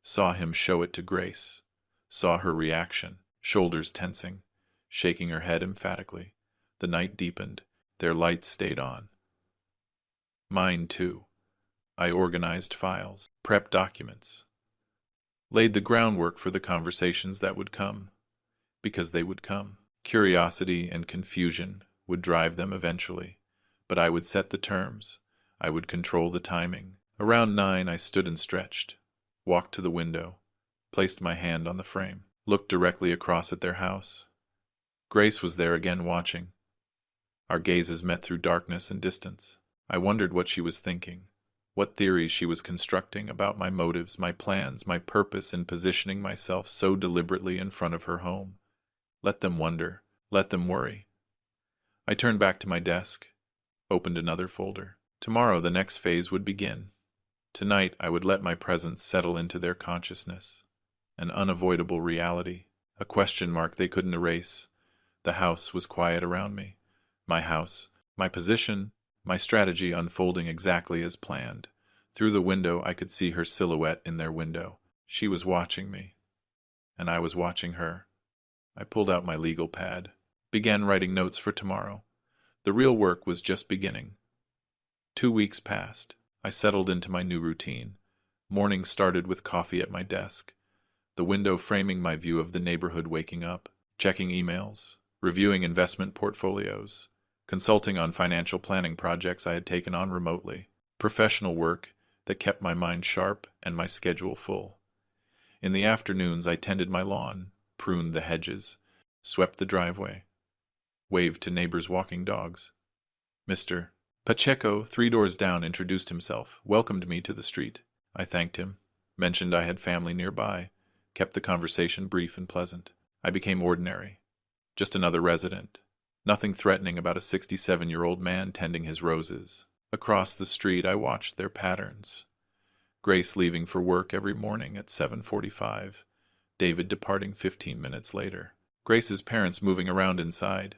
saw him show it to Grace, saw her reaction, shoulders tensing, shaking her head emphatically. The night deepened, their lights stayed on. Mine too. I organized files, prepped documents, laid the groundwork for the conversations that would come, because they would come. Curiosity and confusion would drive them eventually, but I would set the terms. I would control the timing. Around 9, I stood and stretched, walked to the window, placed my hand on the frame, looked directly across at their house. Grace was there again watching. Our gazes met through darkness and distance. I wondered what she was thinking, what theories she was constructing about my motives, my plans, my purpose in positioning myself so deliberately in front of her home. Let them wonder, let them worry. I turned back to my desk, opened another folder. Tomorrow the next phase would begin. Tonight I would let my presence settle into their consciousness, an unavoidable reality, a question mark they couldn't erase. The house was quiet around me. My house, my position, my strategy unfolding exactly as planned. Through the window I could see her silhouette in their window. She was watching me, and I was watching her. I pulled out my legal pad, began writing notes for tomorrow. The real work was just beginning. 2 weeks passed. I settled into my new routine. Morning started with coffee at my desk, the window framing my view of the neighborhood waking up, checking emails, reviewing investment portfolios, consulting on financial planning projects I had taken on remotely, professional work that kept my mind sharp and my schedule full. In the afternoons I tended my lawn, pruned the hedges, swept the driveway, waved to neighbors walking dogs. Mr. Pacheco, 3 doors down, introduced himself, welcomed me to the street. I thanked him, mentioned I had family nearby, kept the conversation brief and pleasant. I became ordinary, just another resident. Nothing threatening about a 67-year-old man tending his roses. Across the street I watched their patterns. Grace leaving for work every morning at 7:45, David departing 15 minutes later. Grace's parents moving around inside,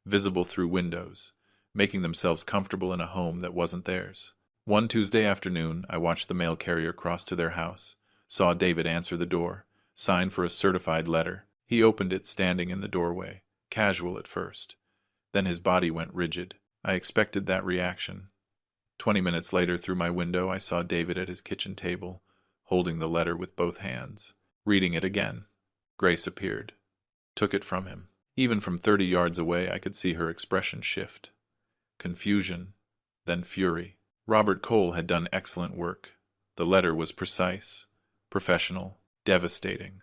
visible through windows, making themselves comfortable in a home that wasn't theirs. One Tuesday afternoon, I watched the mail carrier cross to their house, saw David answer the door, sign for a certified letter. He opened it standing in the doorway, casual at first. Then his body went rigid. I expected that reaction. 20 minutes later, through my window, I saw David at his kitchen table, holding the letter with both hands, reading it again. Grace appeared, took it from him. Even from 30 yards away, I could see her expression shift. Confusion, then fury. Robert Cole had done excellent work. The letter was precise, Professional. Devastating.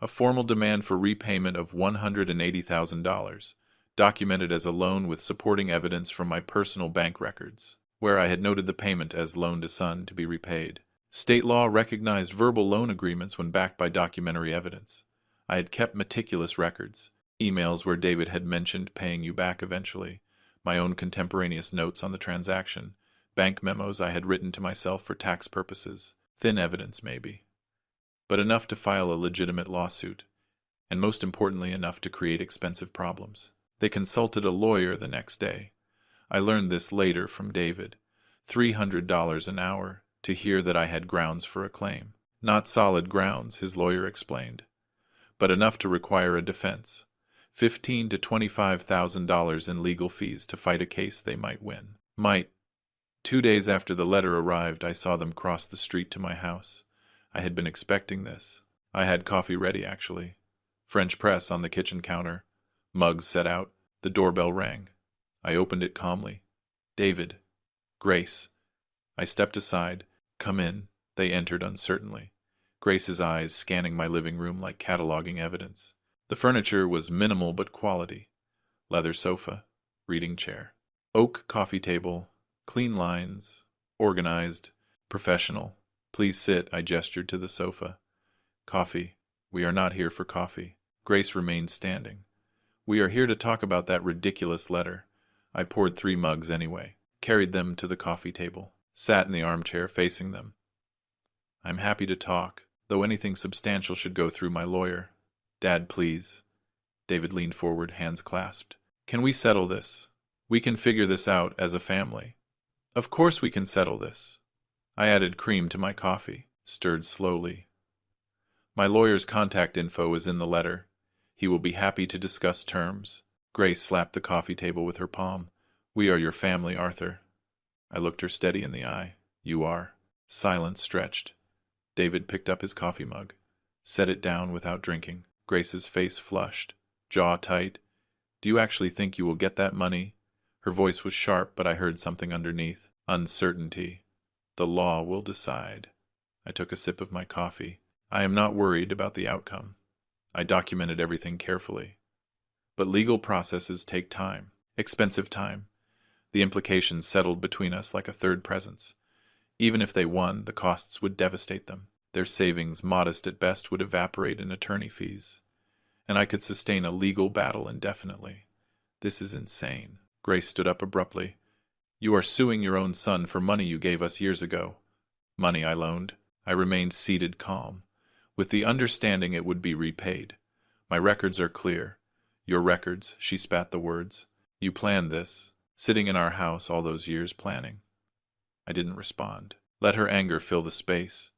A formal demand for repayment of $180,000, documented as a loan with supporting evidence from my personal bank records, where I had noted the payment as loan to son to be repaid. State law recognized verbal loan agreements when backed by documentary evidence. I had kept meticulous records, emails where David had mentioned paying you back eventually, my own contemporaneous notes on the transaction, bank memos I had written to myself for tax purposes, thin evidence maybe, but enough to file a legitimate lawsuit, and most importantly enough to create expensive problems. They consulted a lawyer the next day. I learned this later from David. $300 an hour to hear that I had grounds for a claim. Not solid grounds, his lawyer explained, but enough to require a defense. $15,000 to $25,000 in legal fees to fight a case they might win. 2 days after the letter arrived, I saw them cross the street to my house. I had been expecting this. I had coffee ready, actually. French press on the kitchen counter. Mugs set out. The doorbell rang. I opened it calmly. David. Grace. I stepped aside. Come in. They entered uncertainly. Grace's eyes scanning my living room like cataloging evidence. The furniture was minimal but quality. Leather sofa. Reading chair. Oak coffee table. Clean lines. Organized. Professional. Please sit, I gestured to the sofa. Coffee. We are not here for coffee. Grace remained standing. We are here to talk about that ridiculous letter. I poured 3 mugs anyway, carried them to the coffee table, sat in the armchair facing them. I'm happy to talk, though anything substantial should go through my lawyer. Dad, please. David leaned forward, hands clasped. Can we settle this? We can figure this out as a family. Of course we can settle this. I added cream to my coffee, stirred slowly. My lawyer's contact info is in the letter. He will be happy to discuss terms. Grace slapped the coffee table with her palm. We are your family, Arthur. I looked her steady in the eye. You are. Silence stretched. David picked up his coffee mug, set it down without drinking. Grace's face flushed, jaw tight. Do you actually think you will get that money? Her voice was sharp, but I heard something underneath. Uncertainty. The law will decide. I took a sip of my coffee. I am not worried about the outcome. I documented everything carefully. But legal processes take time, expensive time. The implications settled between us like a third presence. Even if they won, the costs would devastate them. Their savings, modest at best, would evaporate in attorney fees. And I could sustain a legal battle indefinitely. This is insane. Grace stood up abruptly. You are suing your own son for money you gave us years ago. Money I loaned. I remained seated calm, with the understanding it would be repaid. My records are clear. Your records, she spat the words. You planned this, sitting in our house all those years planning. I didn't respond. Let her anger fill the space.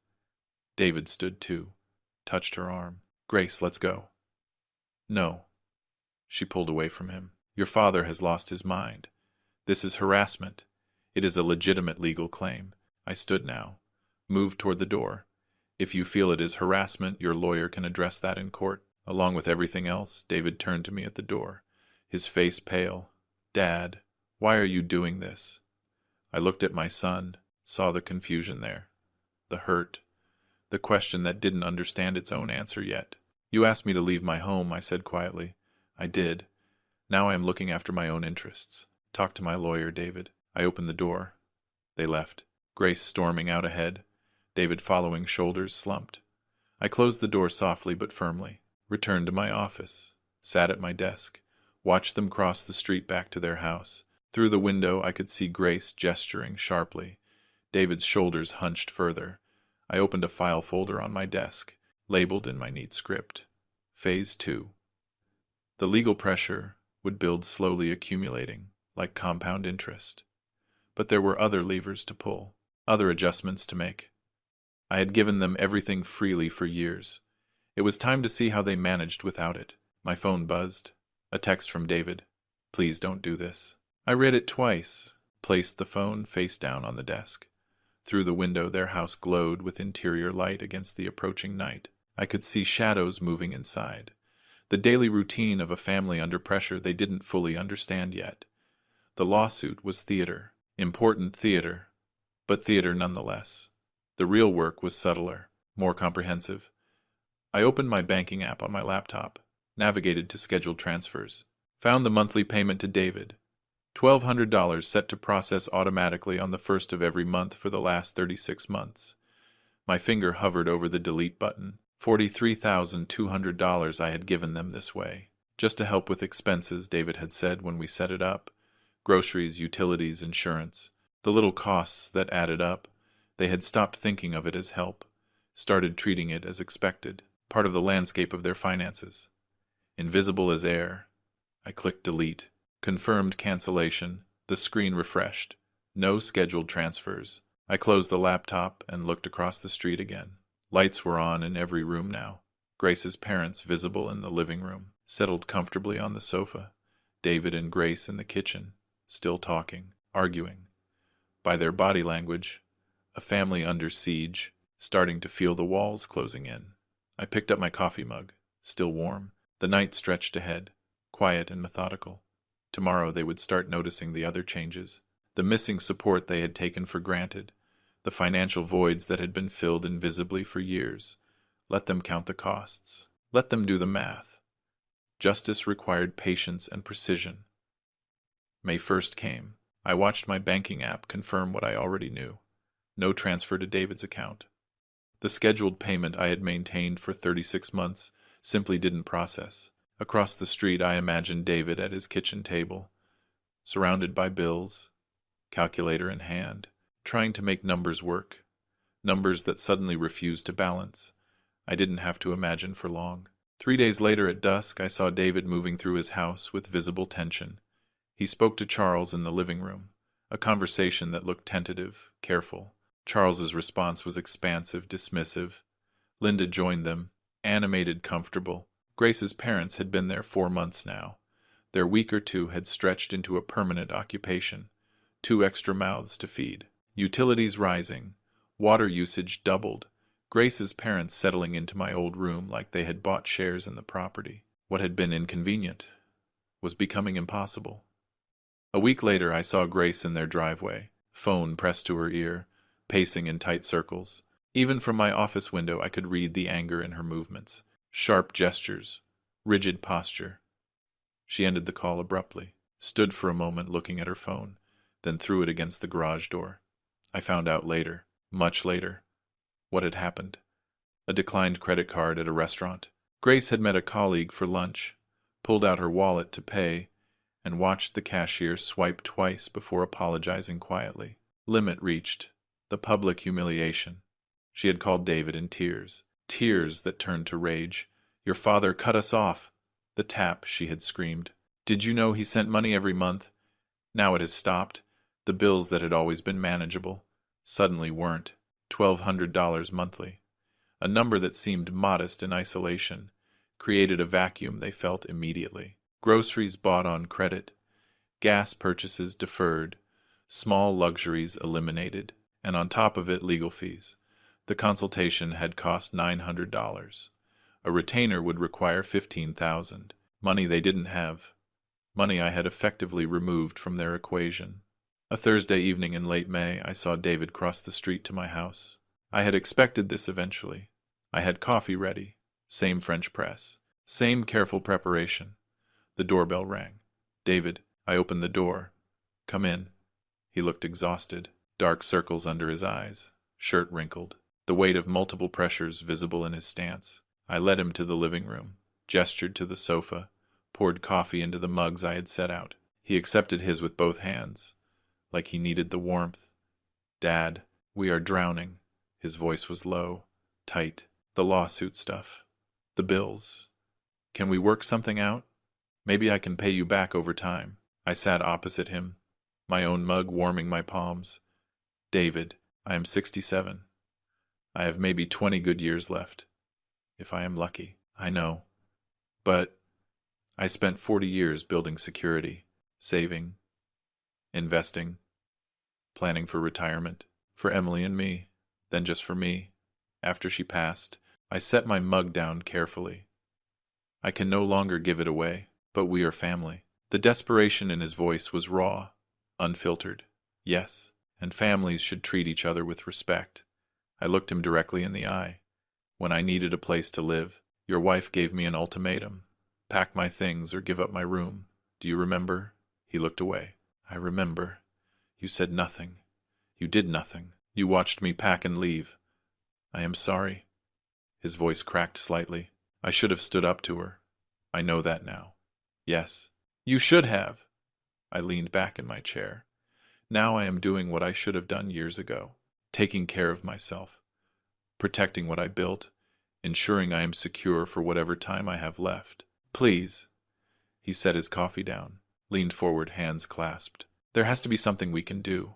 David stood too, touched her arm. Grace, let's go. No. She pulled away from him. Your father has lost his mind. This is harassment. It is a legitimate legal claim. I stood now, moved toward the door. If you feel it is harassment, your lawyer can address that in court. Along with everything else, David turned to me at the door, his face pale. Dad, why are you doing this? I looked at my son, saw the confusion there, the hurt, the question that didn't understand its own answer yet. You asked me to leave my home, I said quietly. I did. Now I am looking after my own interests. Talk to my lawyer, David. I opened the door. They left. Grace storming out ahead. David following, shoulders slumped. I closed the door softly but firmly. Returned to my office. Sat at my desk. Watched them cross the street back to their house. Through the window I could see Grace gesturing sharply. David's shoulders hunched further. I opened a file folder on my desk, labeled in my neat script. Phase 2. The legal pressure would build, slowly accumulating, like compound interest. But there were other levers to pull, other adjustments to make. I had given them everything freely for years. It was time to see how they managed without it. My phone buzzed. A text from David. Please don't do this. I read it twice, placed the phone face down on the desk. Through the window their house glowed with interior light against the approaching night. I could see shadows moving inside. The daily routine of a family under pressure they didn't fully understand yet. The lawsuit was theater, important theater, but theater nonetheless. The real work was subtler. more comprehensive. I opened my banking app on my laptop, navigated to scheduled transfers, found the monthly payment to David, $1,200 set to process automatically on the first of every month for the last 36 months. My finger hovered over the delete button. $43,200 I had given them this way. Just to help with expenses, David had said when we set it up. Groceries, utilities, insurance. The little costs that added up. They had stopped thinking of it as help, started treating it as expected, part of the landscape of their finances. Invisible as air. I clicked delete. Confirmed cancellation. The screen refreshed. No scheduled transfers. I closed the laptop and looked across the street again. Lights were on in every room now. Grace's parents visible in the living room, settled comfortably on the sofa. David and Grace in the kitchen, still talking, arguing. By their body language, a family under siege, starting to feel the walls closing in. I picked up my coffee mug, still warm. The night stretched ahead, quiet and methodical. Tomorrow they would start noticing the other changes, the missing support they had taken for granted, the financial voids that had been filled invisibly for years. Let them count the costs. Let them do the math. Justice required patience and precision. May 1st came. I watched my banking app confirm what I already knew. No transfer to David's account. The scheduled payment I had maintained for 36 months simply didn't process. Across the street I imagined David at his kitchen table, surrounded by bills, calculator in hand, trying to make numbers work, numbers that suddenly refused to balance. I didn't have to imagine for long. 3 days later at dusk, I saw David moving through his house with visible tension. He spoke to Charles in the living room, a conversation that looked tentative, careful. Charles's response was expansive, dismissive. Linda joined them, animated, comfortable. Grace's parents had been there 4 months now. Their week or two had stretched into a permanent occupation, 2 extra mouths to feed. Utilities rising, water usage doubled. Grace's parents settling into my old room like they had bought shares in the property. What had been inconvenient was becoming impossible. A week later I saw Grace in their driveway, phone pressed to her ear, pacing in tight circles. Even from my office window I could read the anger in her movements. Sharp gestures, rigid posture. She ended the call abruptly, stood for a moment looking at her phone, then threw it against the garage door. I found out later, much later, what had happened. A declined credit card at a restaurant. Grace had met a colleague for lunch, pulled out her wallet to pay, and watched the cashier swipe twice before apologizing quietly. Limit reached. The public humiliation. She had called David in tears. Tears that turned to rage. "Your father cut us off." The tap, she had screamed. "Did you know he sent money every month? Now it has stopped." The bills that had always been manageable suddenly weren't. $1,200 monthly. A number that seemed modest in isolation created a vacuum they felt immediately. Groceries bought on credit, gas purchases deferred, small luxuries eliminated, and on top of it legal fees. The consultation had cost $900. A retainer would require $15,000. Money they didn't have. Money I had effectively removed from their equation. A Thursday evening in late May, I saw David cross the street to my house. I had expected this eventually. I had coffee ready. Same French press. Same careful preparation. The doorbell rang. "David," I opened the door. "Come in." He looked exhausted. Dark circles under his eyes. Shirt wrinkled. The weight of multiple pressures visible in his stance. I led him to the living room, gestured to the sofa, poured coffee into the mugs I had set out. He accepted his with both hands, like he needed the warmth. "Dad, we are drowning." His voice was low, tight. "The lawsuit stuff. The bills. Can we work something out? Maybe I can pay you back over time." I sat opposite him, my own mug warming my palms. "David, I am 67. I have maybe 20 good years left. If I am lucky. I know. But I spent 40 years building security, saving, investing, planning for retirement, for Emily and me, then just for me. After she passed, I set my mug down carefully. I can no longer give it away, but we are family." The desperation in his voice was raw, unfiltered. Yes, and families should treat each other with respect. I looked him directly in the eye. when I needed a place to live. Your wife gave me an ultimatum. Pack my things or give up my room. Do you remember? He looked away. I remember. You said nothing. You did nothing. You watched me pack and leave. I am sorry. His voice cracked slightly. I should have stood up to her. I know that now. Yes. You should have. I leaned back in my chair. Now I am doing what I should have done years ago. Taking care of myself. Protecting what I built. Ensuring I am secure for whatever time I have left. Please. He set his coffee down. Leaned forward, hands clasped. There has to be something we can do.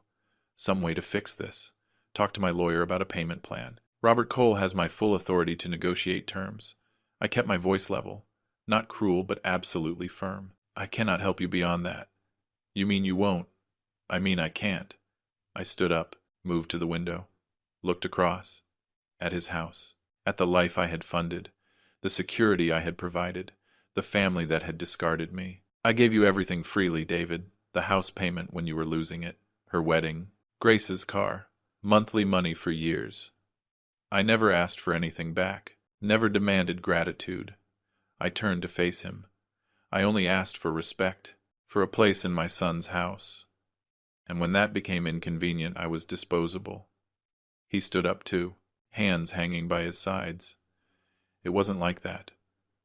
Some way to fix this. Talk to my lawyer about a payment plan. Robert Cole has my full authority to negotiate terms. I kept my voice level. Not cruel, but absolutely firm. I cannot help you beyond that. You mean you won't? I mean I can't. I stood up, moved to the window, looked across, at his house, at the life I had funded, the security I had provided, the family that had discarded me. I gave you everything freely, David. The house payment when you were losing it, her wedding, Grace's car, monthly money for years. I never asked for anything back, never demanded gratitude. I turned to face him. I only asked for respect, for a place in my son's house. And when that became inconvenient, I was disposable. He stood up too, hands hanging by his sides. It wasn't like that.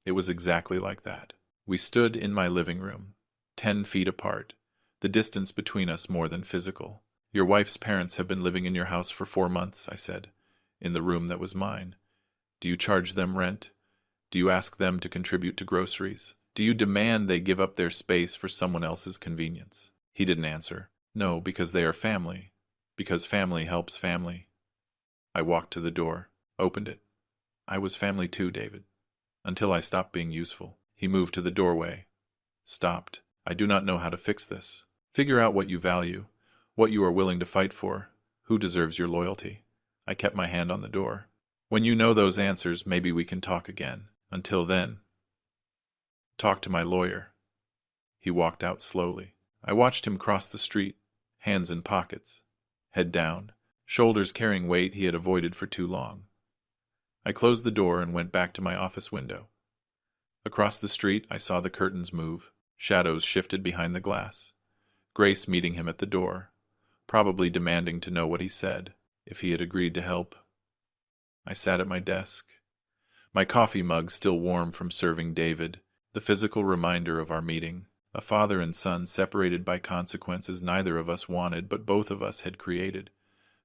It was exactly like that. We stood in my living room, 10 feet apart, the distance between us more than physical. Your wife's parents have been living in your house for 4 months, I said, in the room that was mine. Do you charge them rent? Do you ask them to contribute to groceries? Do you demand they give up their space for someone else's convenience? He didn't answer. No, because they are family. Because family helps family. I walked to the door, opened it. I was family too, David. Until I stopped being useful. He moved to the doorway. Stopped. I do not know how to fix this. Figure out what you value, what you are willing to fight for, who deserves your loyalty. I kept my hand on the door. When you know those answers, maybe we can talk again. Until then, talk to my lawyer. He walked out slowly. I watched him cross the street, hands in pockets, head down, shoulders carrying weight he had avoided for too long. I closed the door and went back to my office window. Across the street, I saw the curtains move. Shadows shifted behind the glass. Grace meeting him at the door, probably demanding to know what he said, if he had agreed to help. I sat at my desk, my coffee mug still warm from serving David, the physical reminder of our meeting, a father and son separated by consequences neither of us wanted but both of us had created.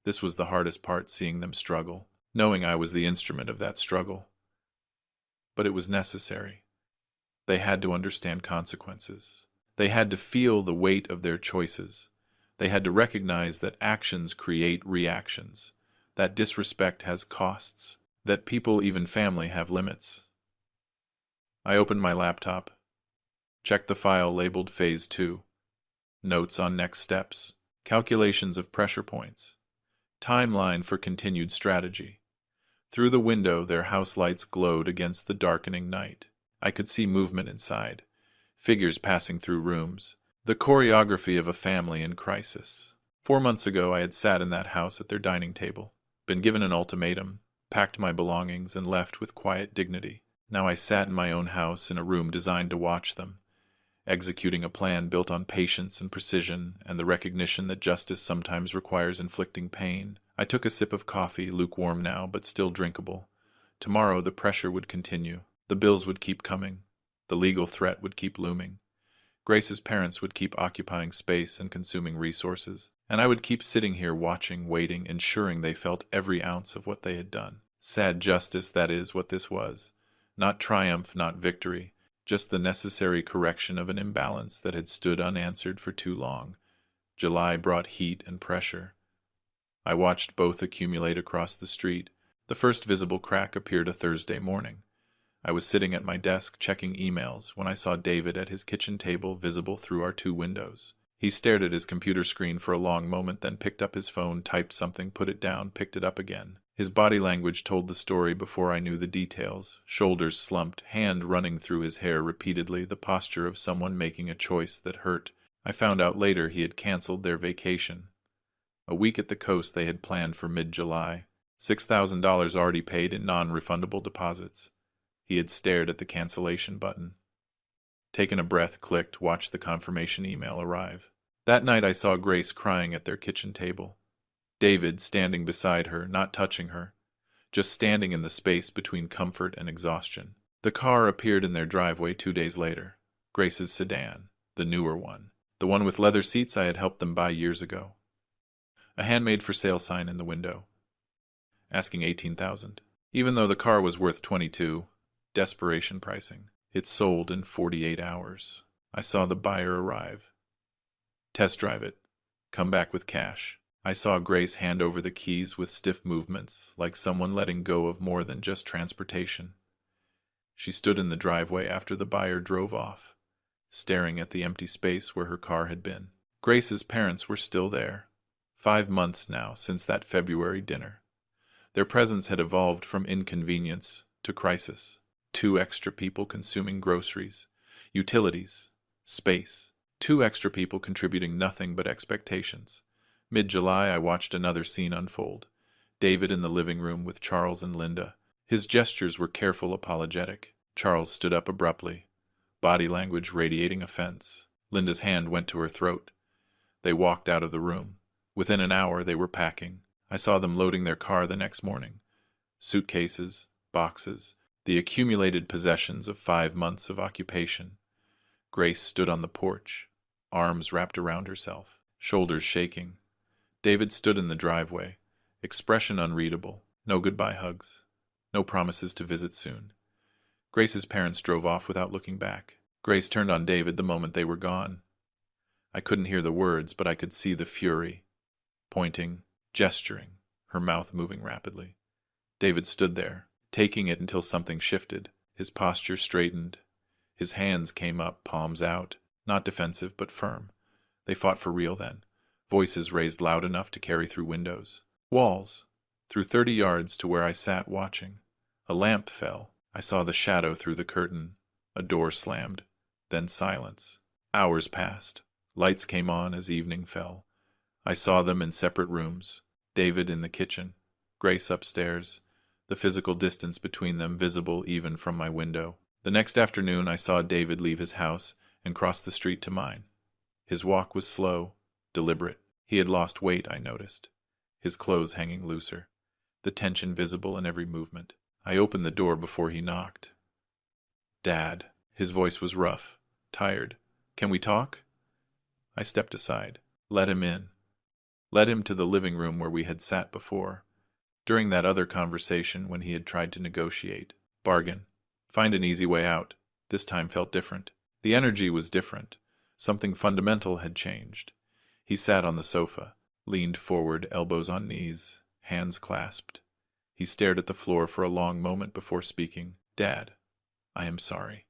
This was the hardest part, seeing them struggle, knowing I was the instrument of that struggle. But it was necessary. They had to understand consequences. They had to feel the weight of their choices. They had to recognize that actions create reactions, that disrespect has costs, that people, even family, have limits. I opened my laptop, checked the file labeled Phase 2, notes on next steps, calculations of pressure points, timeline for continued strategy. Through the window, their house lights glowed against the darkening night. I could see movement inside, figures passing through rooms, the choreography of a family in crisis. 4 months ago, I had sat in that house at their dining table, been given an ultimatum, packed my belongings, and left with quiet dignity. Now I sat in my own house in a room designed to watch them, executing a plan built on patience and precision and the recognition that justice sometimes requires inflicting pain. I took a sip of coffee, lukewarm now, but still drinkable. Tomorrow the pressure would continue. The bills would keep coming. The legal threat would keep looming. Grace's parents would keep occupying space and consuming resources. And I would keep sitting here watching, waiting, ensuring they felt every ounce of what they had done. Sad justice, that is what this was. Not triumph, not victory. Just the necessary correction of an imbalance that had stood unanswered for too long. July brought heat and pressure. I watched both accumulate across the street. The first visible crack appeared a Thursday morning. I was sitting at my desk checking emails when I saw David at his kitchen table visible through our 2 windows. He stared at his computer screen for a long moment, then picked up his phone, typed something, put it down, picked it up again. His body language told the story before I knew the details. Shoulders slumped, hand running through his hair repeatedly, the posture of someone making a choice that hurt. I found out later he had canceled their vacation. A week at the coast they had planned for mid-July. $6,000 already paid in non-refundable deposits. He had stared at the cancellation button. Taken a breath, clicked, watched the confirmation email arrive. That night I saw Grace crying at their kitchen table. David standing beside her, not touching her, just standing in the space between comfort and exhaustion. The car appeared in their driveway 2 days later. Grace's sedan, the newer one. The one with leather seats I had helped them buy years ago. A handmade for sale sign in the window, asking $18,000. Even though the car was worth $22,000, desperation pricing. It sold in 48 hours. I saw the buyer arrive. Test drive it. Come back with cash. I saw Grace hand over the keys with stiff movements, like someone letting go of more than just transportation. She stood in the driveway after the buyer drove off, staring at the empty space where her car had been. Grace's parents were still there. 5 months now since that February dinner. Their presence had evolved from inconvenience to crisis. 2 extra people consuming groceries, utilities, space. 2 extra people contributing nothing but expectations. Mid-July, I watched another scene unfold. David in the living room with Charles and Linda. His gestures were careful, apologetic. Charles stood up abruptly, body language radiating offense. Linda's hand went to her throat. They walked out of the room. Within an hour, they were packing. I saw them loading their car the next morning. Suitcases, boxes, the accumulated possessions of 5 months of occupation. Grace stood on the porch, arms wrapped around herself, shoulders shaking. David stood in the driveway, expression unreadable, no goodbye hugs, no promises to visit soon. Grace's parents drove off without looking back. Grace turned on David the moment they were gone. I couldn't hear the words, but I could see the fury. Pointing, gesturing, her mouth moving rapidly. David stood there, taking it until something shifted. His posture straightened. His hands came up, palms out, not defensive but firm. They fought for real then. Voices raised loud enough to carry through windows, walls, through 30 yards to where I sat watching. A lamp fell. I saw the shadow through the curtain. A door slammed. Then silence. Hours passed. Lights came on as evening fell. I saw them in separate rooms. David in the kitchen, Grace upstairs, the physical distance between them visible even from my window. The next afternoon I saw David leave his house and cross the street to mine. His walk was slow, deliberate. He had lost weight, I noticed, his clothes hanging looser, the tension visible in every movement. I opened the door before he knocked. "Dad." His voice was rough, tired. "Can we talk?" I stepped aside. Let him in. Led him to the living room where we had sat before. During that other conversation when he had tried to negotiate, bargain, find an easy way out, this time felt different. The energy was different. Something fundamental had changed. He sat on the sofa, leaned forward, elbows on knees, hands clasped. He stared at the floor for a long moment before speaking. "Dad, I am sorry."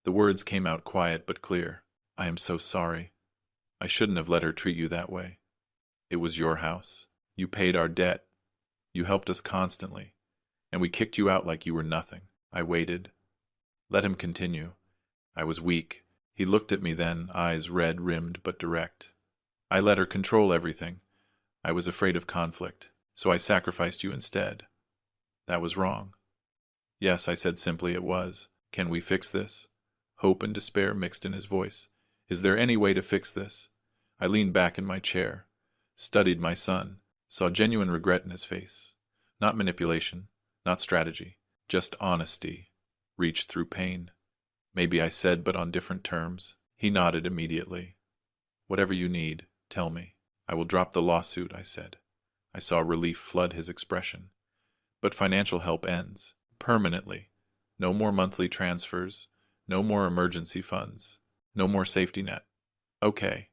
The words came out quiet but clear. "I am so sorry. I shouldn't have let her treat you that way. It was your house. You paid our debt. You helped us constantly. And we kicked you out like you were nothing." I waited. Let him continue. I was weak. He looked at me then, eyes red-rimmed but direct. "I let her control everything. I was afraid of conflict, so I sacrificed you instead. That was wrong." "Yes," I said simply, "it was. Can we fix this?" Hope and despair mixed in his voice. "Is there any way to fix this?" I leaned back in my chair, studied my son, saw genuine regret in his face. Not manipulation, not strategy, just honesty, reached through pain. "Maybe," I said, "but on different terms." He nodded immediately. "Whatever you need, tell me. I will drop the lawsuit," I said. I saw relief flood his expression. "But financial help ends. Permanently. No more monthly transfers. No more emergency funds. No more safety net." "Okay."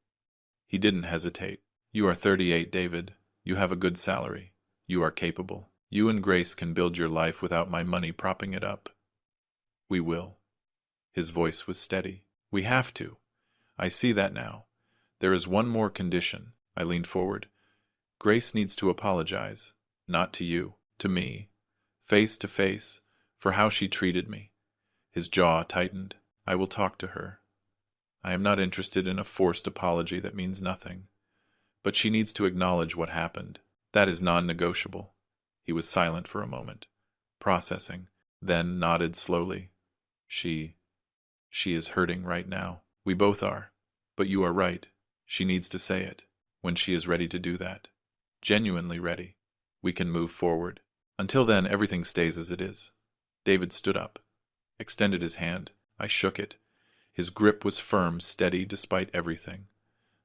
He didn't hesitate. "You are 38, David. You have a good salary. You are capable. You and Grace can build your life without my money propping it up." "We will." His voice was steady. "We have to. I see that now. There is one more condition." I leaned forward. "Grace needs to apologize. Not to you. To me. Face to face. For how she treated me." His jaw tightened. "I will talk to her. I am not interested in a forced apology that means nothing. But she needs to acknowledge what happened. That is non-negotiable." He was silent for a moment, processing, then nodded slowly. She is hurting right now. We both are. But you are right. She needs to say it. When she is ready to do that. Genuinely ready. We can move forward. Until then, everything stays as it is. David stood up, extended his hand. I shook it. His grip was firm, steady, despite everything.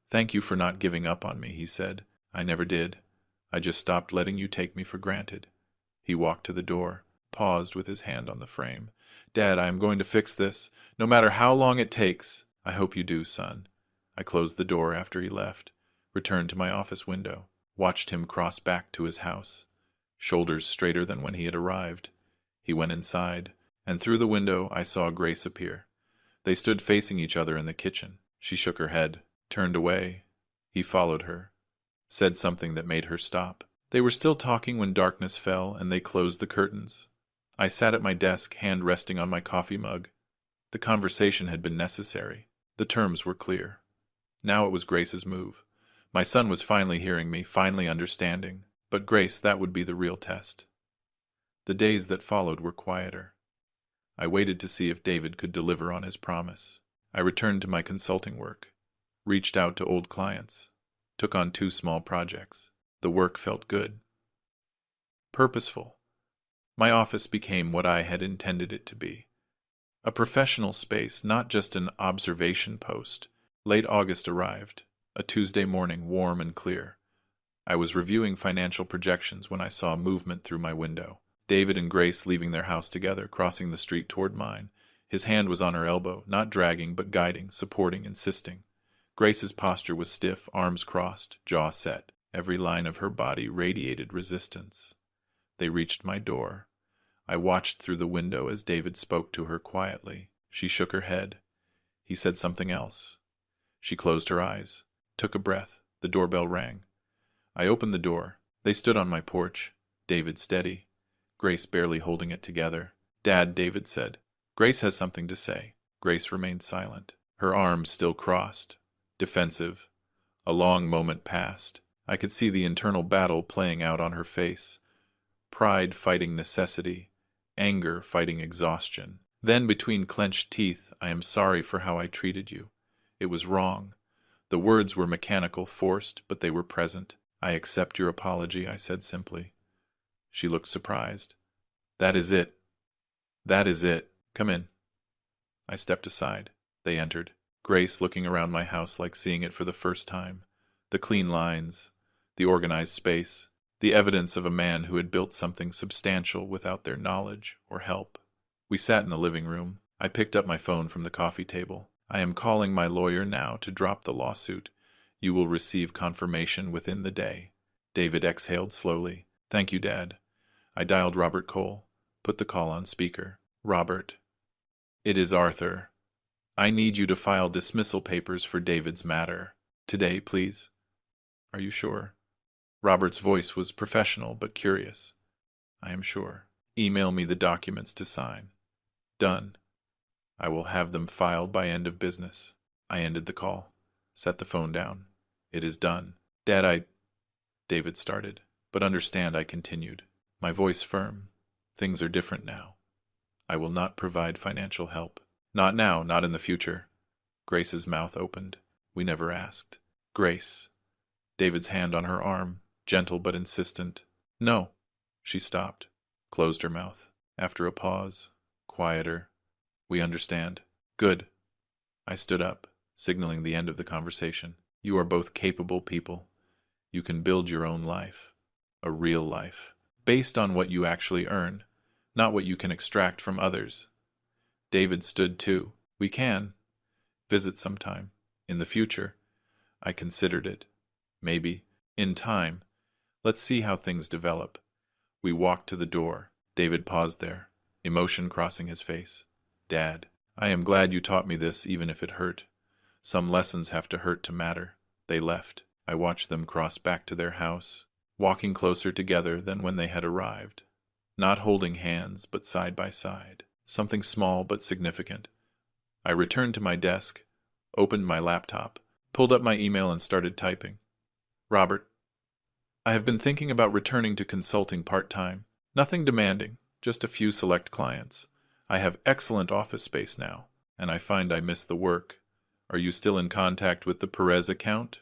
Thank you for not giving up on me, he said. I never did. I just stopped letting you take me for granted. He walked to the door, paused with his hand on the frame. Dad, I am going to fix this, no matter how long it takes. I hope you do, son. I closed the door after he left, returned to my office window, watched him cross back to his house, shoulders straighter than when he had arrived. He went inside, and through the window I saw Grace appear. They stood facing each other in the kitchen. She shook her head, turned away. He followed her, said something that made her stop. They were still talking when darkness fell and they closed the curtains. I sat at my desk, hand resting on my coffee mug. The conversation had been necessary. The terms were clear. Now it was Grace's move. My son was finally hearing me, finally understanding. But Grace, that would be the real test. The days that followed were quieter. I waited to see if David could deliver on his promise. I returned to my consulting work, reached out to old clients, took on 2 small projects. The work felt good. Purposeful. My office became what I had intended it to be. A professional space, not just an observation post. Late August arrived, a Tuesday morning, warm and clear. I was reviewing financial projections when I saw movement through my window. David and Grace leaving their house together, crossing the street toward mine. His hand was on her elbow, not dragging, but guiding, supporting, insisting. Grace's posture was stiff, arms crossed, jaw set. Every line of her body radiated resistance. They reached my door. I watched through the window as David spoke to her quietly. She shook her head. He said something else. She closed her eyes, took a breath. The doorbell rang. I opened the door. They stood on my porch, David steady, Grace barely holding it together. Dad, David said. Grace has something to say. Grace remained silent, her arms still crossed, defensive. A long moment passed. I could see the internal battle playing out on her face. Pride fighting necessity, anger fighting exhaustion. Then, between clenched teeth, I am sorry for how I treated you. It was wrong. The words were mechanical, forced, but they were present. I accept your apology, I said simply. She looked surprised. That is it. That is it. Come in. I stepped aside. They entered. Grace looking around my house like seeing it for the first time. The clean lines, the organized space, the evidence of a man who had built something substantial without their knowledge or help. We sat in the living room. I picked up my phone from the coffee table. I am calling my lawyer now to drop the lawsuit. You will receive confirmation within the day. David exhaled slowly. Thank you, Dad. I dialed Robert Cole, put the call on speaker. Robert. It is Arthur. I need you to file dismissal papers for David's matter. Today, please. Are you sure? Robert's voice was professional but curious. I am sure. Email me the documents to sign. Done. I will have them filed by end of business. I ended the call. Set the phone down. It is done. Dad, David started. But understand, I continued. My voice firm. Things are different now. I will not provide financial help. Not now, not in the future. Grace's mouth opened. We never asked. Grace. David's hand on her arm, gentle but insistent. No. She stopped, closed her mouth. After a pause, quieter. We understand. Good. I stood up, signaling the end of the conversation. You are both capable people. You can build your own life. A real life. Based on what you actually earn, not what you can extract from others. David stood too. We can. Visit sometime. In the future. I considered it. Maybe. In time. Let's see how things develop. We walked to the door. David paused there, emotion crossing his face. Dad, I am glad you taught me this even if it hurt. Some lessons have to hurt to matter. They left. I watched them cross back to their house, walking closer together than when they had arrived. Not holding hands, but side by side. Something small but significant. I returned to my desk, opened my laptop, pulled up my email and started typing. Robert. I have been thinking about returning to consulting part-time. Nothing demanding, just a few select clients. I have excellent office space now, and I find I miss the work. Are you still in contact with the Perez account?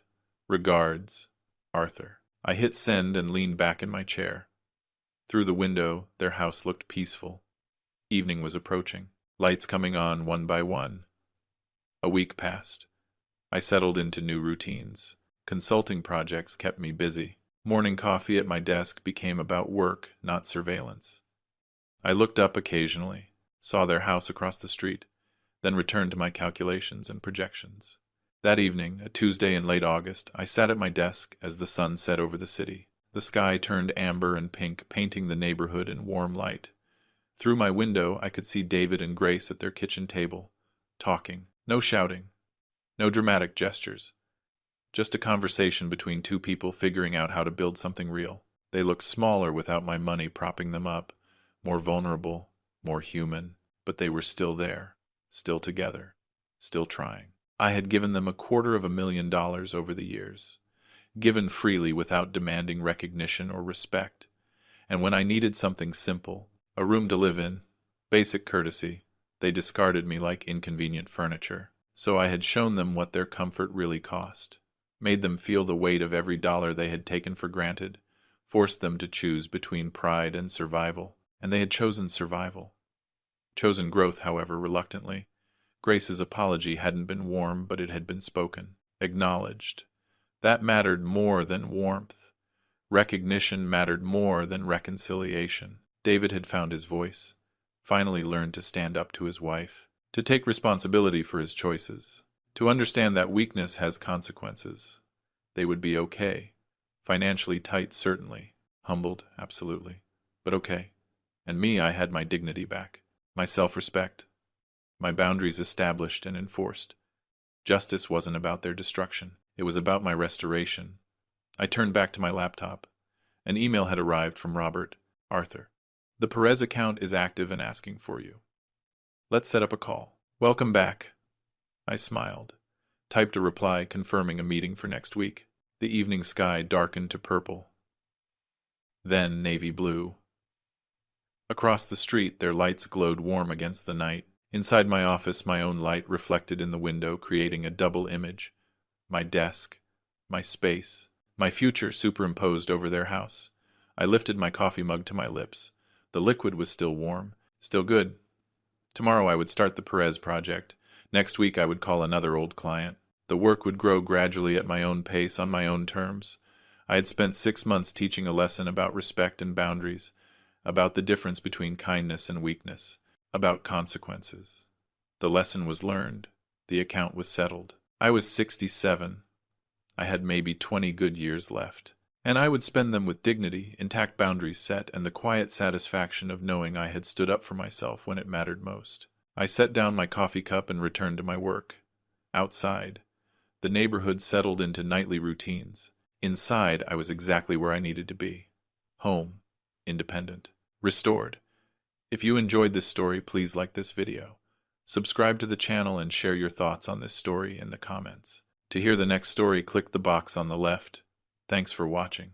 Regards, Arthur. I hit send and leaned back in my chair. Through the window, their house looked peaceful. Evening was approaching, lights coming on one by one. A week passed. I settled into new routines. Consulting projects kept me busy. Morning coffee at my desk became about work, not surveillance. I looked up occasionally, saw their house across the street, then returned to my calculations and projections. That evening, a Tuesday in late August, I sat at my desk as the sun set over the city. The sky turned amber and pink, painting the neighborhood in warm light. Through my window, I could see David and Grace at their kitchen table, talking. No shouting, no dramatic gestures. Just a conversation between two people figuring out how to build something real. They looked smaller without my money propping them up, more vulnerable, more human, but they were still there, still together, still trying. I had given them $250,000 over the years, given freely without demanding recognition or respect. And when I needed something simple, a room to live in, basic courtesy, they discarded me like inconvenient furniture. So I had shown them what their comfort really cost, made them feel the weight of every dollar they had taken for granted, forced them to choose between pride and survival, and they had chosen survival. Chosen growth, however, reluctantly. Grace's apology hadn't been warm, but it had been spoken, acknowledged. That mattered more than warmth. Recognition mattered more than reconciliation. David had found his voice, finally learned to stand up to his wife, to take responsibility for his choices, to understand that weakness has consequences. They would be okay. Financially tight, certainly. Humbled, absolutely. But okay. And me, I had my dignity back, my self-respect, my boundaries established and enforced. Justice wasn't about their destruction. It was about my restoration. I turned back to my laptop. An email had arrived from Robert. Arthur. The Perez account is active and asking for you. Let's set up a call. Welcome back. I smiled, typed a reply confirming a meeting for next week. The evening sky darkened to purple, then navy blue. Across the street, their lights glowed warm against the night. Inside my office, my own light reflected in the window, creating a double image. My desk, my space, my future superimposed over their house. I lifted my coffee mug to my lips. The liquid was still warm, still good. Tomorrow I would start the Perez project. Next week I would call another old client. The work would grow gradually at my own pace, on my own terms. I had spent 6 months teaching a lesson about respect and boundaries, about the difference between kindness and weakness, about consequences. The lesson was learned. The account was settled. I was 67. I had maybe 20 good years left. And I would spend them with dignity, intact boundaries set, and the quiet satisfaction of knowing I had stood up for myself when it mattered most. I set down my coffee cup and returned to my work. Outside, the neighborhood settled into nightly routines. Inside, I was exactly where I needed to be. Home, independent, restored. If you enjoyed this story, please like this video. Subscribe to the channel and share your thoughts on this story in the comments. To hear the next story, click the box on the left. Thanks for watching.